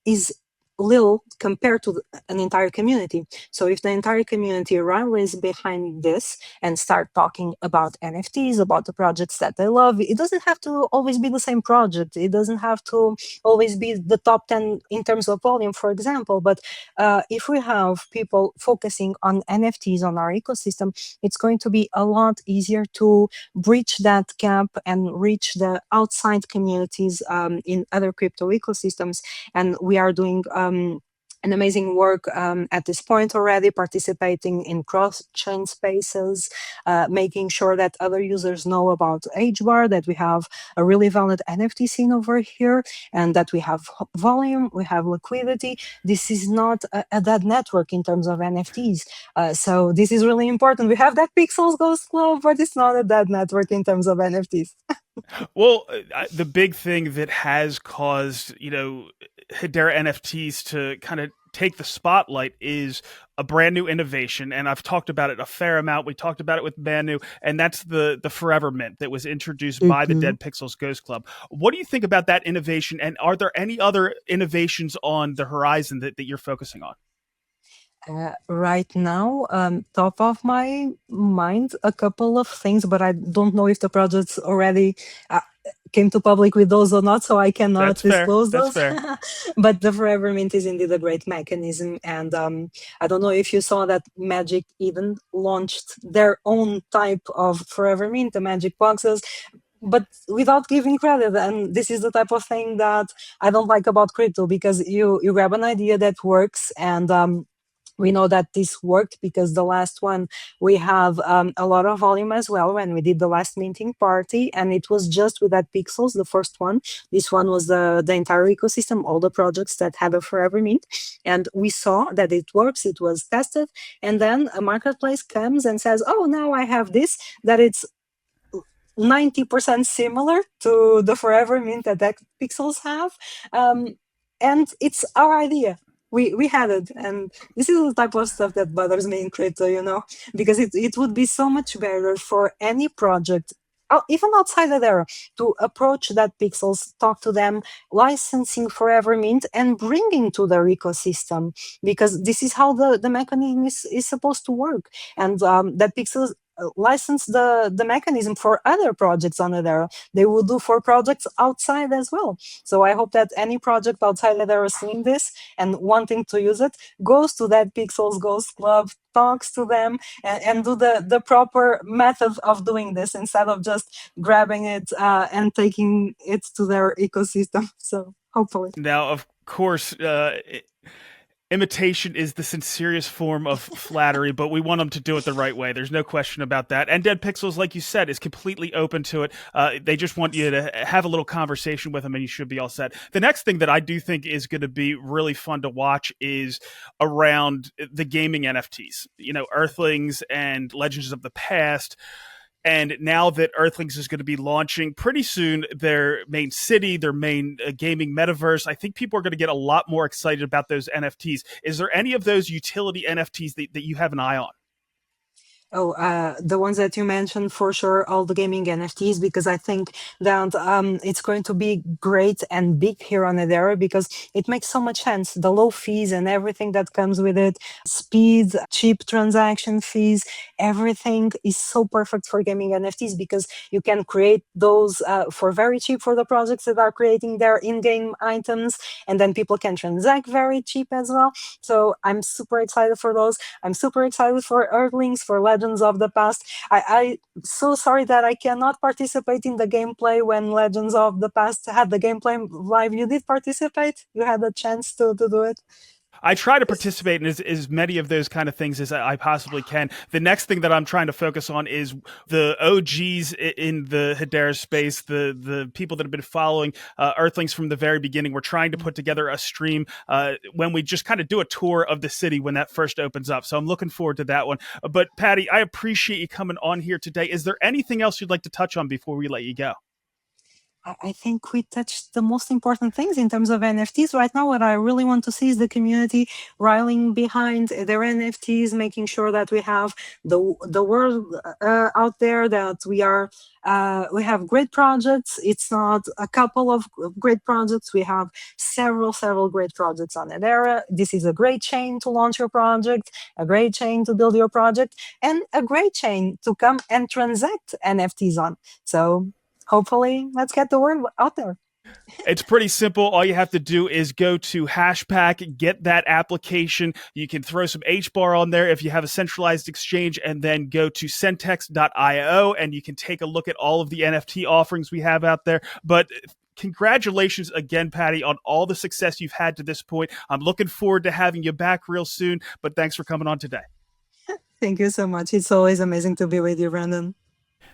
is little compared to an entire community. So if the entire community rallies behind this and start talking about NFTs, about the projects that they love, it doesn't have to always be the same project. It doesn't have to always be the top 10 in terms of volume, for example. But if we have people focusing on NFTs on our ecosystem, it's going to be a lot easier to bridge that gap and reach the outside communities in other crypto ecosystems. And we are doing an amazing work at this point already, participating in cross-chain spaces, making sure that other users know about HBAR, that we have a really valid NFT scene over here, and that we have volume, we have liquidity. This is not a dead network in terms of NFTs. So this is really important. We have that Pixels Ghost Club, but it's not a dead network in terms of NFTs. Well, the big thing that has caused, Hedera NFTs to kind of take the spotlight is a brand new innovation, and I've talked about it a fair amount. We talked about it with Manu, and that's the Forever Mint that was introduced by the Dead Pixels Ghost Club. What do you think about that innovation, and are there any other innovations on the horizon that you're focusing on? Right now, top of my mind, a couple of things, but I don't know if the projects already came to public with those or not, so I cannot disclose those. But the Forever Mint is indeed a great mechanism, and I don't know if you saw that Magic even launched their own type of Forever Mint, the Magic boxes, but without giving credit. And this is the type of thing that I don't like about crypto, because you grab an idea that works, and we know that this worked because the last one, we have a lot of volume as well when we did the last minting party, and it was just with that Pixels, the first one. This one was the entire ecosystem, all the projects that had a Forever Mint, and we saw that it works, it was tested, and then a marketplace comes and says, oh, now I have this, that it's 90% similar to the Forever Mint that Pixels have, and it's our idea. We had it, and this is the type of stuff that bothers me in crypto, because it would be so much better for any project, even outside of there, to approach that Pixels, talk to them, licensing Forever Mint, and bringing to their ecosystem, because this is how the mechanism is supposed to work. And that Pixels license the mechanism for other projects on Hedera. They will do for projects outside as well. So I hope that any project outside Hedera seeing this and wanting to use it goes to that Pixels Ghost Club, talks to them, and do the proper method of doing this instead of just grabbing it and taking it to their ecosystem. So hopefully. Now, of course, imitation is the sincerest form of flattery, but we want them to do it the right way. There's no question about that. And Dead Pixels, like you said, is completely open to it. They just want you to have a little conversation with them, and you should be all set. The next thing that I do think is going to be really fun to watch is around the gaming NFTs. You know, Earthlings and Legends of the Past. And now that Earthlings is going to be launching pretty soon their main city, their main gaming metaverse, I think people are going to get a lot more excited about those NFTs. Is there any of those utility NFTs that you have an eye on? Oh, the ones that you mentioned, for sure, all the gaming NFTs, because I think that it's going to be great and big here on Hedera because it makes so much sense. The low fees and everything that comes with it, speed, cheap transaction fees, everything is so perfect for gaming NFTs because you can create those for very cheap for the projects that are creating their in-game items, and then people can transact very cheap as well. So I'm super excited for those. I'm super excited for Earthlings, for Legends of the Past. I'm so sorry that I cannot participate in the gameplay when Legends of the Past had the gameplay live. You did participate? You had a chance to do it? I try to participate in as many of those kind of things as I possibly can. The next thing that I'm trying to focus on is the OGs in the Hedera space, the people that have been following Earthlings from the very beginning. We're trying to put together a stream when we just kind of do a tour of the city when that first opens up. So I'm looking forward to that one. But Patty, I appreciate you coming on here today. Is there anything else you'd like to touch on before we let you go? I think we touched the most important things in terms of NFTs. Right now, what I really want to see is the community rallying behind their NFTs, making sure that we have the world out there, that we have great projects. It's not a couple of great projects. We have several great projects on Hedera. This is a great chain to launch your project, a great chain to build your project, and a great chain to come and transact NFTs on. So hopefully, let's get the word out there. It's pretty simple. All you have to do is go to Hashpack, get that application. You can throw some HBAR on there if you have a centralized exchange, and then go to SentX.io, and you can take a look at all of the NFT offerings we have out there. But congratulations again, Patty, on all the success you've had to this point. I'm looking forward to having you back real soon, but thanks for coming on today. Thank you so much. It's always amazing to be with you, Brandon.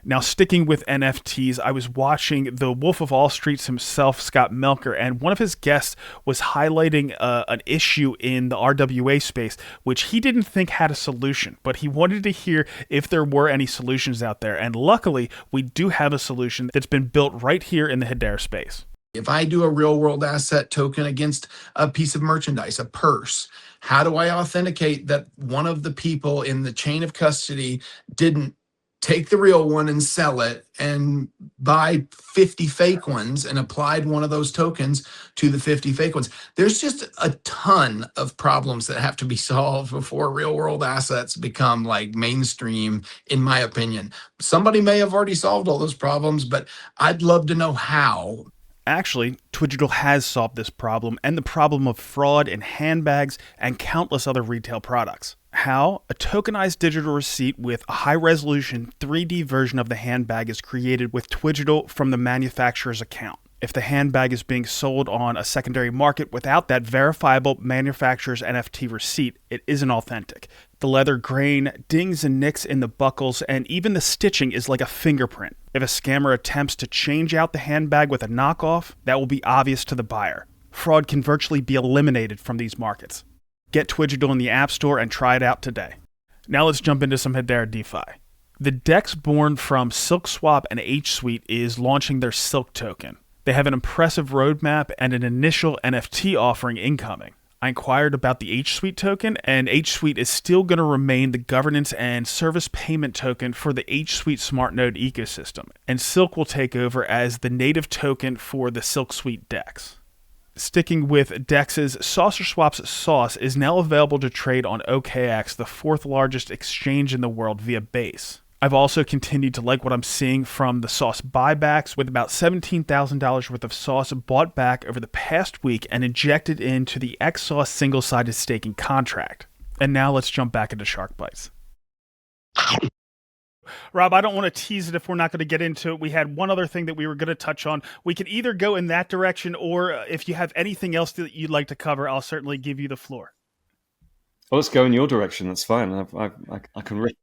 Now, sticking with NFTs, I was watching the Wolf of All Streets himself, Scott Melker, and one of his guests was highlighting an issue in the RWA space, which he didn't think had a solution, but he wanted to hear if there were any solutions out there. And luckily, we do have a solution that's been built right here in the Hedera space. If I do a real world asset token against a piece of merchandise, a purse, how do I authenticate that one of the people in the chain of custody didn't take the real one and sell it and buy 50 fake ones and applied one of those tokens to the 50 fake ones? There's just a ton of problems that have to be solved before real world assets become like mainstream, in my opinion. Somebody may have already solved all those problems, but I'd love to know how. Actually, Twigital has solved this problem and the problem of fraud in handbags and countless other retail products. How? A tokenized digital receipt with a high-resolution 3D version of the handbag is created with Twigital from the manufacturer's account. If the handbag is being sold on a secondary market without that verifiable manufacturer's NFT receipt, it isn't authentic. The leather grain, dings and nicks in the buckles, and even the stitching is like a fingerprint. If a scammer attempts to change out the handbag with a knockoff, that will be obvious to the buyer. Fraud can virtually be eliminated from these markets. Get Twigital in the App Store and try it out today. Now let's jump into some Hedera DeFi. The DEX born from Silkswap and HSuite is launching their Silk token. They have an impressive roadmap and an initial NFT offering incoming. I inquired about the HSuite token, and HSuite is still going to remain the governance and service payment token for the HSuite smart node ecosystem, and Silk will take over as the native token for the Silkswap DEX. Sticking with DEXs, Saucerswap's Sauce is now available to trade on OKX, the fourth largest exchange in the world, via Base. I've also continued to like what I'm seeing from the Sauce buybacks, with about $17,000 worth of Sauce bought back over the past week and injected into the XSauce single-sided staking contract. And now let's jump back into Shark Bites. Rob, I don't want to tease it if we're not going to get into it. We had one other thing that we were going to touch on. We could either go in that direction, or if you have anything else that you'd like to cover, I'll certainly give you the floor. Well, let's go in your direction. That's fine. I can read.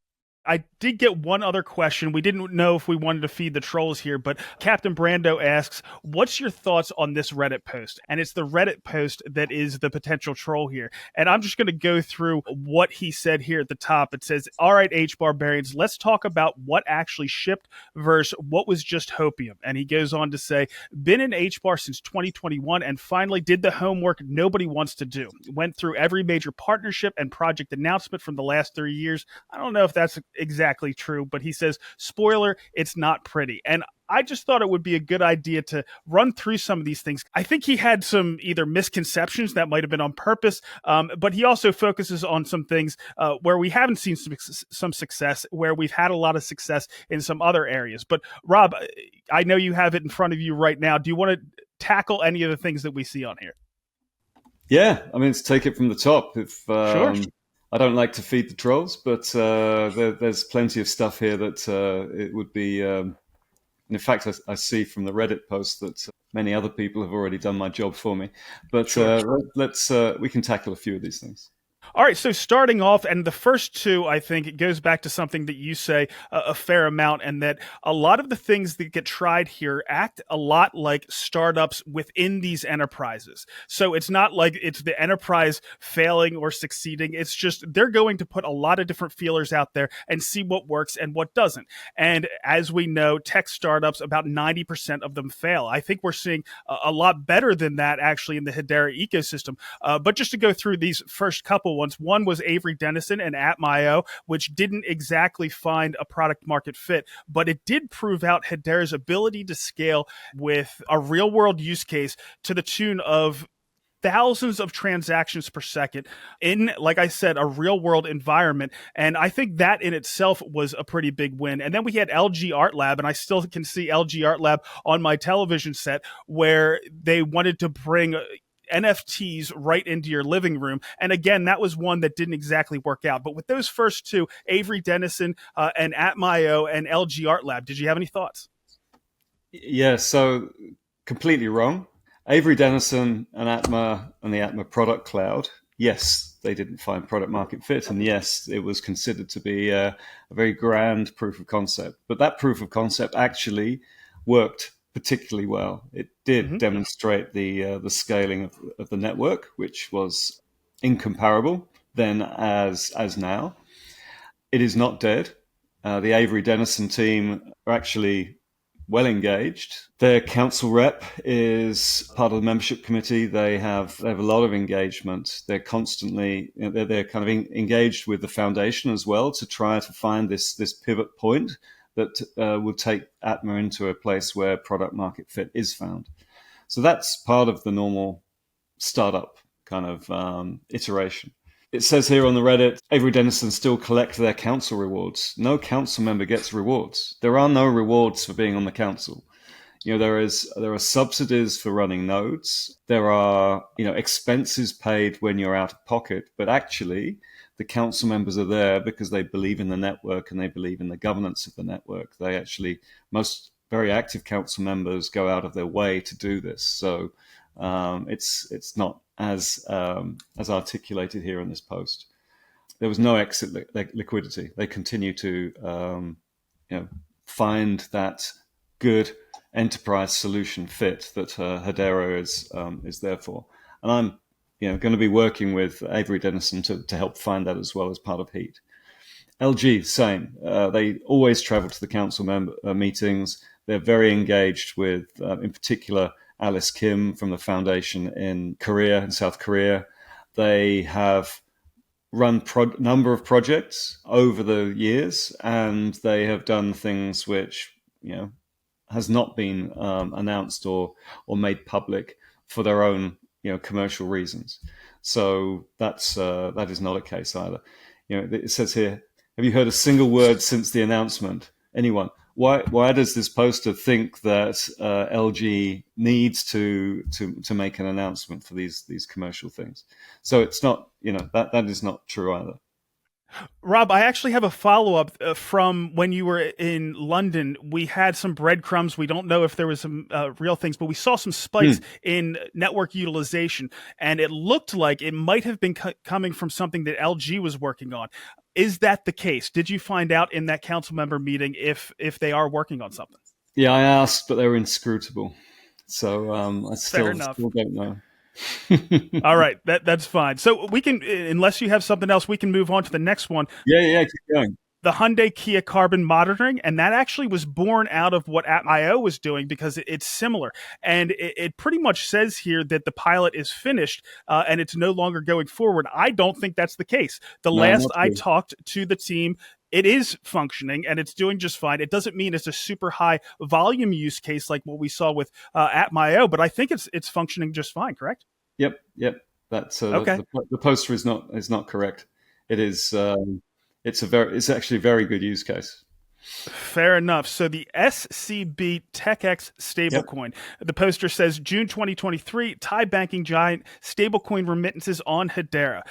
I did get one other question. We didn't know if we wanted to feed the trolls here, but Captain Brando asks, what's your thoughts on this Reddit post? And it's the Reddit post that is the potential troll here. And I'm just going to go through what he said here at the top. It says, all right, HBARbarians, let's talk about what actually shipped versus what was just hopium. And he goes on to say, been in HBAR since 2021 and finally did the homework nobody wants to do. Went through every major partnership and project announcement from the last 3 years. I don't know if that's exactly true, but he says, spoiler, it's not pretty. And I just thought it would be a good idea to run through some of these things. I think he had some either misconceptions that might have been on purpose, but he also focuses on some things where we haven't seen some success, where we've had a lot of success in some other areas. But Rob, I know you have it in front of you right now. Do you want to tackle any of the things that we see on here? Yeah, I mean, let's take it from the top. Sure. I don't like to feed the trolls, but there's plenty of stuff here that it would be. In fact, I see from the Reddit post that many other people have already done my job for me. But Sure. we can tackle a few of these things. All right, so starting off, and the first two, I think it goes back to something that you say a fair amount, and that a lot of the things that get tried here act a lot like startups within these enterprises. So it's not like it's the enterprise failing or succeeding. It's just they're going to put a lot of different feelers out there and see what works and what doesn't. And as we know, tech startups, about 90% of them fail. I think we're seeing a lot better than that actually in the Hedera ecosystem. But just to go through these first couple ones, one was Avery Dennison and Atma.io, which didn't exactly find a product market fit, but it did prove out Hedera's ability to scale with a real world use case to the tune of thousands of transactions per second in, like I said, a real world environment. And I think that in itself was a pretty big win. And then we had LG Art Lab, and I still can see LG Art Lab on my television set, where they wanted to bring NFTs right into your living room. And again, that was one that didn't exactly work out. But with those first two, Avery Dennison and Atma.io and LG Art Lab, did you have any thoughts? Yeah, so completely wrong. Avery Dennison and Atma and the Atma product cloud, yes, they didn't find product market fit. And yes, it was considered to be a very grand proof of concept. But that proof of concept actually worked particularly well. It did demonstrate the scaling of the network, which was incomparable then as now. It is not dead. The Avery Dennison team are actually well engaged. Their council rep is part of the membership committee. They have a lot of engagement. They're constantly, they're kind of engaged with the foundation as well to try to find this pivot point that will take Atma into a place where product market fit is found. So that's part of the normal startup kind of iteration. It says here on the Reddit, Avery Dennison still collect their council rewards. No council member gets rewards. There are no rewards for being on the council. There are subsidies for running nodes. There are, expenses paid when you're out of pocket, but actually the council members are there because they believe in the network and they believe in the governance of the network. They actually, most very active council members go out of their way to do this. So it's not as articulated here in this post. There was no exit liquidity. They continue to find that good enterprise solution fit that Hedera is there for. And I'm going to be working with Avery Dennison to help find that as well as part of Heat. LG, same. They always travel to the council member meetings. They're very engaged with, in particular, Alice Kim from the foundation in South Korea. They have run number of projects over the years, and they have done things which, has not been announced or made public for their own commercial reasons. So that is not a case either. It says here, Have you heard a single word since the announcement? Anyone? Why does this poster think that LG needs to make an announcement for these commercial things? So it's not, that is not true either. Rob, I actually have a follow-up from when you were in London. We had some breadcrumbs. We don't know if there was some real things, but we saw some spikes in network utilization, and it looked like it might have been coming from something that LG was working on. Is that the case? Did you find out in that council member meeting if they are working on something? Yeah, I asked, but they were inscrutable. So I still don't know. All right, that's fine. So we can, unless you have something else, we can move on to the next one. Yeah, keep going. The Hyundai Kia carbon monitoring, and that actually was born out of what App.io was doing because it's similar. And it pretty much says here that the pilot is finished and it's no longer going forward. I don't think that's the case. Last I talked to the team, it is functioning and it's doing just fine. It doesn't mean it's a super high volume use case like what we saw with App.io, but I think it's functioning just fine, correct? Yep. That's okay. The poster is not correct. It is. It's actually a very good use case. Fair enough. So the SCB TechX stablecoin, the poster says June 2023, Thai banking giant stablecoin remittances on Hedera.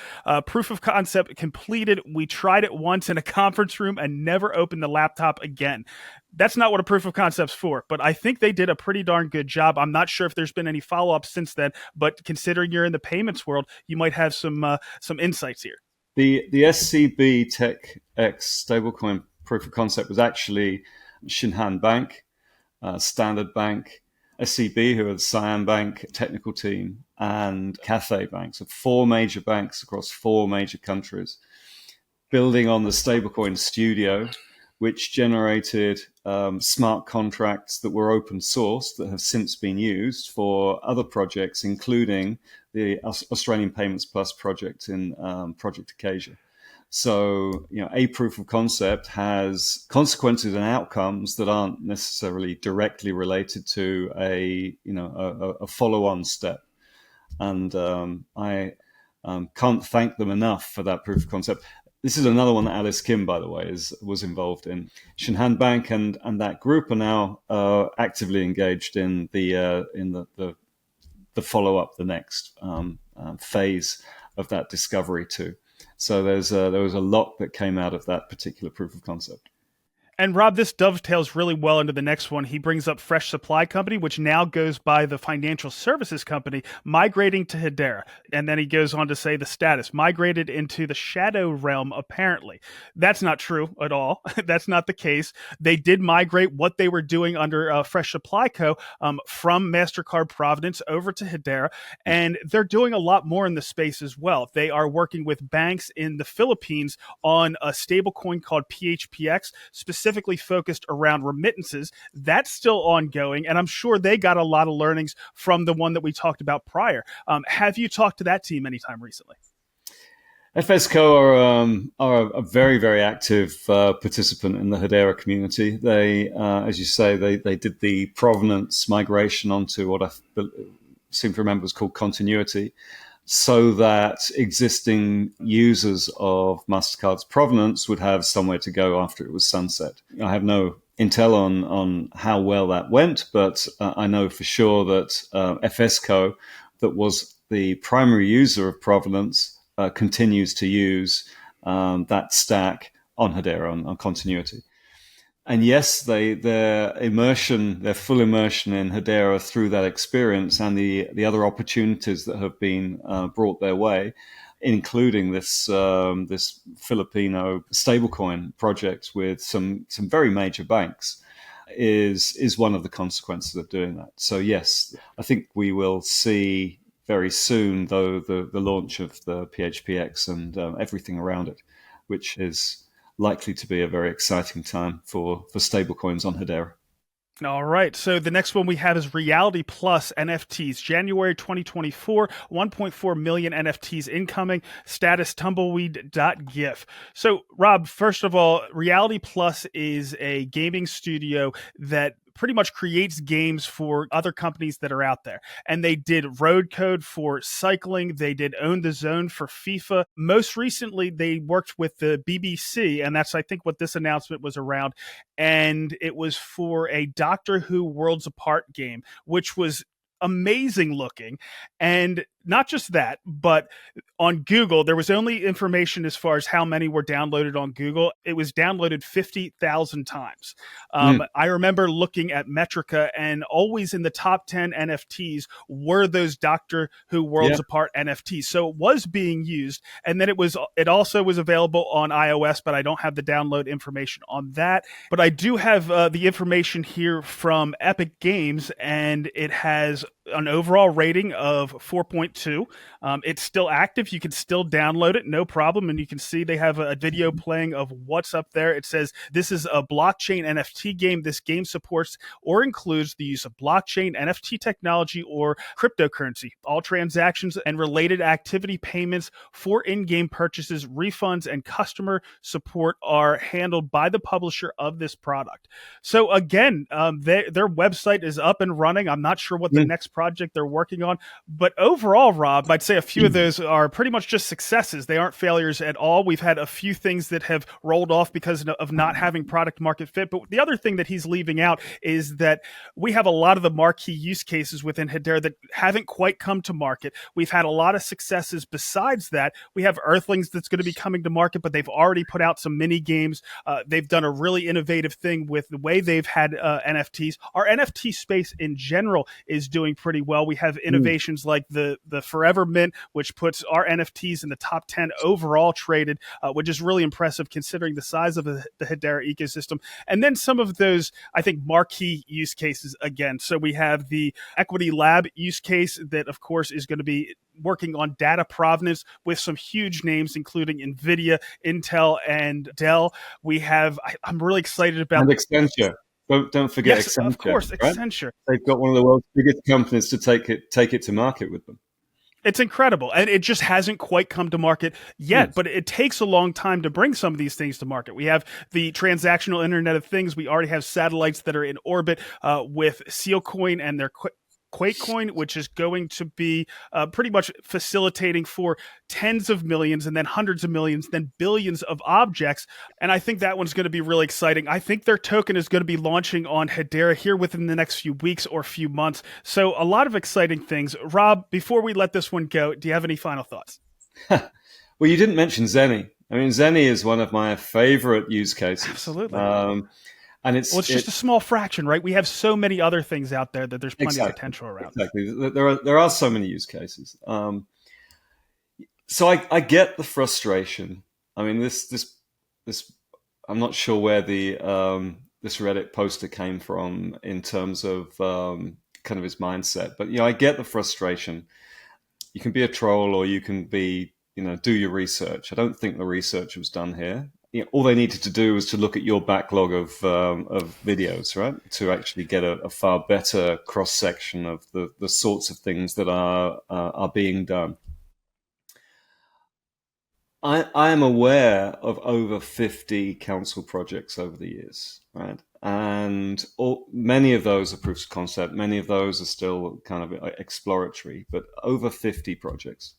Proof of concept completed. We tried it once in a conference room and never opened the laptop again. That's not what a proof of concept's for, but I think they did a pretty darn good job. I'm not sure if there's been any follow-up since then, but considering you're in the payments world, you might have some insights here. The SCB TechX stablecoin proof of concept was actually Shinhan Bank, Standard Bank, SCB, who are the Siam Bank technical team, and Cathay Bank. So 4 major banks across 4 major countries, building on the stablecoin studio, which generated smart contracts that were open source that have since been used for other projects, including the Australian Payments Plus project in Project Acacia. So, a proof of concept has consequences and outcomes that aren't necessarily directly related to a follow-on step. And I can't thank them enough for that proof of concept. This is another one that Alice Kim, by the way, was involved in. Shinhan Bank and that group are now actively engaged in the follow-up, the next phase of that discovery too. So there was a lot that came out of that particular proof of concept. And Rob, this dovetails really well into the next one. He brings up Fresh Supply Company, which now goes by the financial services company, migrating to Hedera. And then he goes on to say the status, migrated into the shadow realm, apparently. That's not true at all. That's not the case. They did migrate what they were doing under Fresh Supply Co. From MasterCard Providence over to Hedera. And they're doing a lot more in the space as well. They are working with banks in the Philippines on a stablecoin called PHPX, specifically focused around remittances. That's still ongoing, and I'm sure they got a lot of learnings from the one that we talked about prior. Have you talked to that team anytime recently? FSCO are a very, very active participant in the Hedera community. They, as you say, they did the provenance migration onto what I seem to remember was called continuity, so that existing users of MasterCard's provenance would have somewhere to go after it was sunset. I have no intel on how well that went, but I know for sure that FSCO, that was the primary user of provenance, continues to use that stack on Hedera, on continuity. And yes, their full immersion in Hedera through that experience and the other opportunities that have been brought their way, including this Filipino stablecoin project with some very major banks, is one of the consequences of doing that. So yes, I think we will see very soon, though, the launch of the PHPX and everything around it, which is likely to be a very exciting time for stablecoins on Hedera. All right. So the next one we have is Reality Plus NFTs. January 2024, 1.4 million NFTs incoming. Status tumbleweed.gif. So, Rob, first of all, Reality Plus is a gaming studio that pretty much creates games for other companies that are out there. And they did road code for cycling. They did Own the Zone for FIFA. Most recently, they worked with the BBC, and that's, I think, what this announcement was around. And it was for a Doctor Who Worlds Apart game, which was amazing looking. And not just that, but on Google, there was only information as far as how many were downloaded on Google. It was downloaded 50,000 times. I remember looking at Metrica, and always in the top 10 NFTs were those Doctor Who Worlds Apart NFTs. So it was being used. And then it also was available on iOS, but I don't have the download information on that. But I do have the information here from Epic Games, and it has an overall rating of 4.2. It's still active. You can still download it, no problem. And you can see they have a video playing of what's up there. It says, this is a blockchain NFT game. This game supports or includes the use of blockchain, NFT technology, or cryptocurrency. All transactions and related activity payments for in-game purchases, refunds, and customer support are handled by the publisher of this product. So again, their website is up and running. I'm not sure what the next project they're working on, but overall, Rob, I'd say a few of those are pretty much just successes. They aren't failures at all. We've had a few things that have rolled off because of not having product market fit. But the other thing that he's leaving out is that we have a lot of the marquee use cases within Hedera that haven't quite come to market. We've had a lot of successes besides that. We have Earthlings that's going to be coming to market, but they've already put out some mini games. They've done a really innovative thing with the way they've had NFTs. Our NFT space in general is doing pretty well. We have innovations like the Forever Mint, which puts our NFTs in the top 10 overall traded, which is really impressive considering the size of the Hedera ecosystem. And then some of those, I think, marquee use cases again. So we have the Equity Lab use case that, of course, is going to be working on data provenance with some huge names, including NVIDIA, Intel, and Dell. We have, I'm really excited about... And Accenture. Don't forget yes, Accenture. Of course, right? Accenture. They've got one of the world's biggest companies to take it to market with them. It's incredible. And it just hasn't quite come to market yet, but it takes a long time to bring some of these things to market. We have the transactional Internet of Things. We already have satellites that are in orbit with Sealcoin and their Quakecoin, which is going to be pretty much facilitating for tens of millions and then hundreds of millions, then billions of objects. And I think that one's going to be really exciting. I think their token is going to be launching on Hedera here within the next few weeks or few months. So a lot of exciting things. Rob, before we let this one go, do you have any final thoughts? Well, you didn't mention Zenny. I mean, Zenny is one of my favorite use cases. Absolutely. And it's just a small fraction, right? We have so many other things out there that there's plenty of potential around. Exactly. There are so many use cases. So I get the frustration. I mean, this I'm not sure where the this Reddit poster came from in terms of kind of his mindset, but I get the frustration. You can be a troll, or you can be, do your research. I don't think the research was done here. All they needed to do was to look at your backlog of videos, right? To actually get a far better cross section of the sorts of things that are being done. I am aware of over 50 council projects over the years, right? And many of those are proofs of concept. Many of those are still kind of exploratory, but over 50 projects.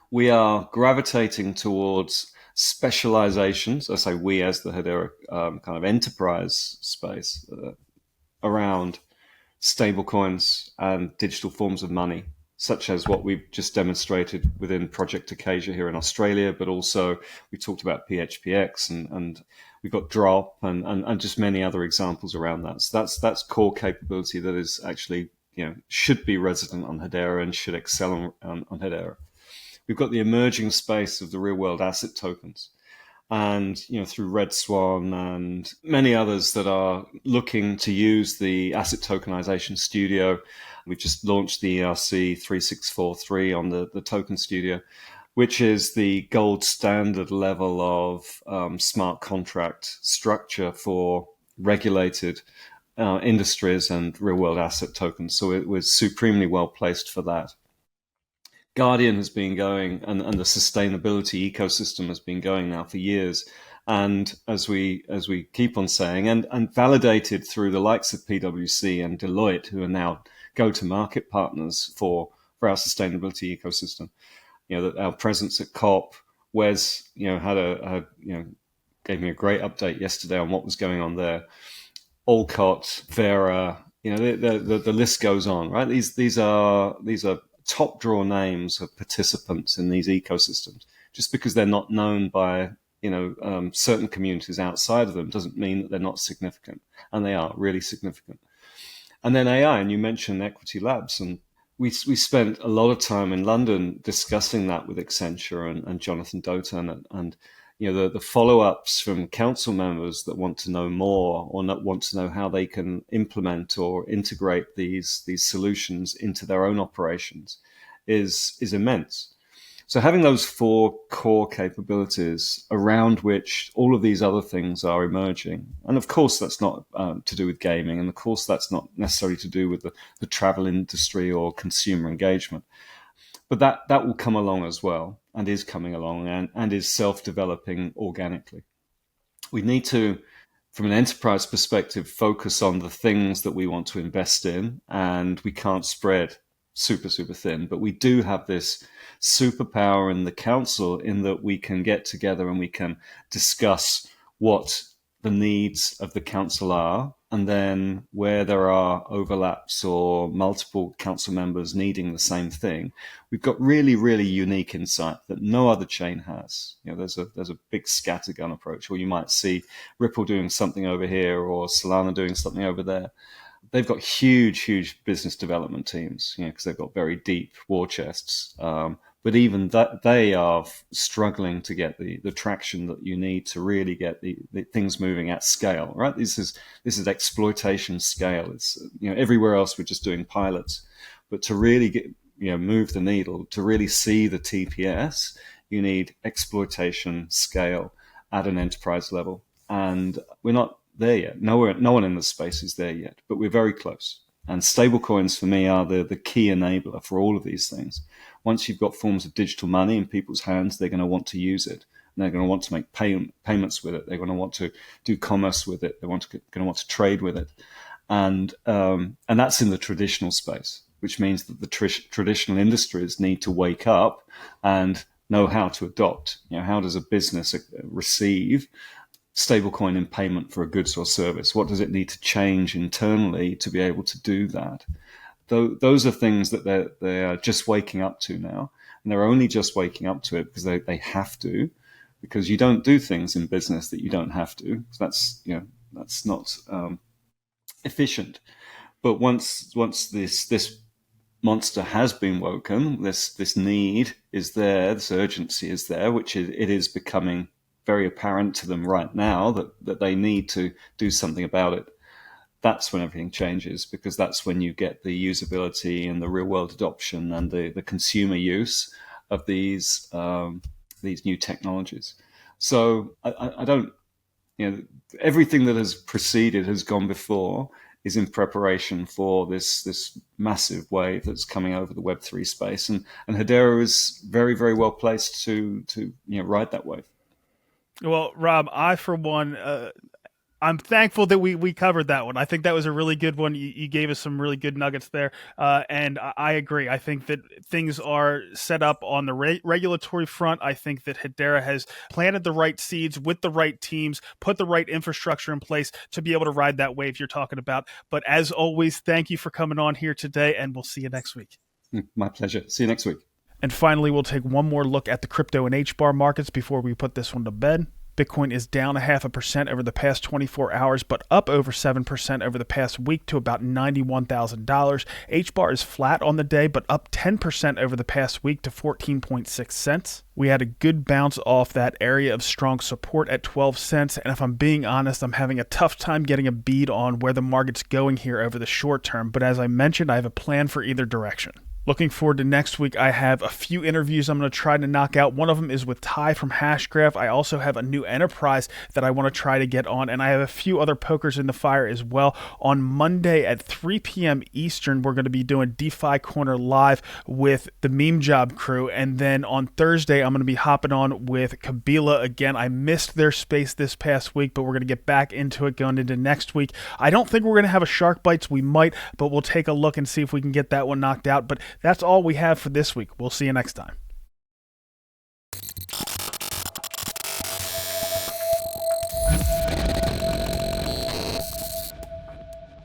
We are gravitating towards specializations, I say we as the Hedera kind of enterprise space, around stablecoins and digital forms of money, such as what we've just demonstrated within Project Acacia here in Australia, but also we talked about PHPX and we've got Drop and just many other examples around that. So that's core capability that is actually, should be resident on Hedera and should excel on Hedera. We've got the emerging space of the real-world asset tokens, and through Red Swan and many others that are looking to use the asset tokenization studio. We've just launched the ERC 3643 on the Token Studio, which is the gold standard level of smart contract structure for regulated industries and real-world asset tokens. So we're supremely well placed for that. Guardian has been going, and the sustainability ecosystem has been going now for years. And as we keep on saying, and validated through the likes of PwC and Deloitte, who are now go-to-market partners for our sustainability ecosystem. That our presence at COP, Wes, had gave me a great update yesterday on what was going on there. Olcott, Vera, the list goes on, right? These are top draw names of participants in these ecosystems. Just because they're not known by certain communities outside of them doesn't mean that they're not significant, and they are really significant. And then AI, and you mentioned Equity Labs, and we spent a lot of time in London discussing that with Accenture and Jonathan Dotan, and the follow-ups from council members that want to know more or not want to know how they can implement or integrate these solutions into their own operations is immense. So having those 4 core capabilities around which all of these other things are emerging, and of course that's not to do with gaming, and of course that's not necessarily to do with the travel industry or consumer engagement, but that will come along as well, and is coming along, and is self-developing organically. We need to, from an enterprise perspective, focus on the things that we want to invest in, and we can't spread super thin, but we do have this superpower in the council in that we can get together and we can discuss what the needs of the council are, and then where there are overlaps or multiple council members needing the same thing, we've got really unique insight that no other chain has. There's a big scattergun approach, or you might see Ripple doing something over here or Solana doing something over there. They've got huge business development teams, because they've got very deep war chests. But even that, they are struggling to get the traction that you need to really get the things moving at scale, right? This is exploitation scale. It's everywhere else we're just doing pilots, but to really get move the needle, to really see the TPS, you need exploitation scale at an enterprise level, and we're not there yet. No one in the space is there yet, but we're very close. And stablecoins for me are the key enabler for all of these things. Once you've got forms of digital money in people's hands, they're going to want to use it. And they're going to want to make payments with it. They're going to want to do commerce with it. They're going to want to trade with it. And that's in the traditional space, which means that the traditional industries need to wake up and know how to adopt. How does a business receive stablecoin in payment for a goods or service? What does it need to change internally to be able to do that? Those are things that they are just waking up to now, and they're only just waking up to it because they have to, because you don't do things in business that you don't have to. So that's not efficient. But once this monster has been woken, this need is there, this urgency is there, which it is becoming very apparent to them right now that they need to do something about it. That's when everything changes, because that's when you get the usability and the real world adoption and the consumer use of these new technologies. So I don't, everything that has preceded, has gone before, is in preparation for this massive wave that's coming over the Web3 space, and Hedera is very well placed to ride that wave. Well, Rob, I, for one, I'm thankful that we covered that one. I think that was a really good one. You gave us some really good nuggets there. And I agree. I think that things are set up on the regulatory front. I think that Hedera has planted the right seeds with the right teams, put the right infrastructure in place to be able to ride that wave you're talking about. But as always, thank you for coming on here today, and we'll see you next week. My pleasure. See you next week. And finally, we'll take one more look at the crypto and HBAR markets before we put this one to bed. Bitcoin is down 0.5% over the past 24 hours, but up over 7% over the past week to about $91,000. HBAR is flat on the day, but up 10% over the past week to 14.6 cents. We had a good bounce off that area of strong support at 12 cents, and if I'm being honest, I'm having a tough time getting a bead on where the market's going here over the short term, but as I mentioned, I have a plan for either direction. Looking forward to next week. I have a few interviews I'm going to try to knock out. One of them is with Ty from Hashgraph. I also have a new enterprise that I want to try to get on, and I have a few other pokers in the fire as well. On Monday at 3 p.m. Eastern, we're going to be doing DeFi Corner live with the Meme Job crew, and then on Thursday, I'm going to be hopping on with Kabila again. I missed their space this past week, but we're going to get back into it going into next week. I don't think we're going to have a Shark Bites. We might, but we'll take a look and see if we can get that one knocked out. But that's all we have for this week. We'll see you next time.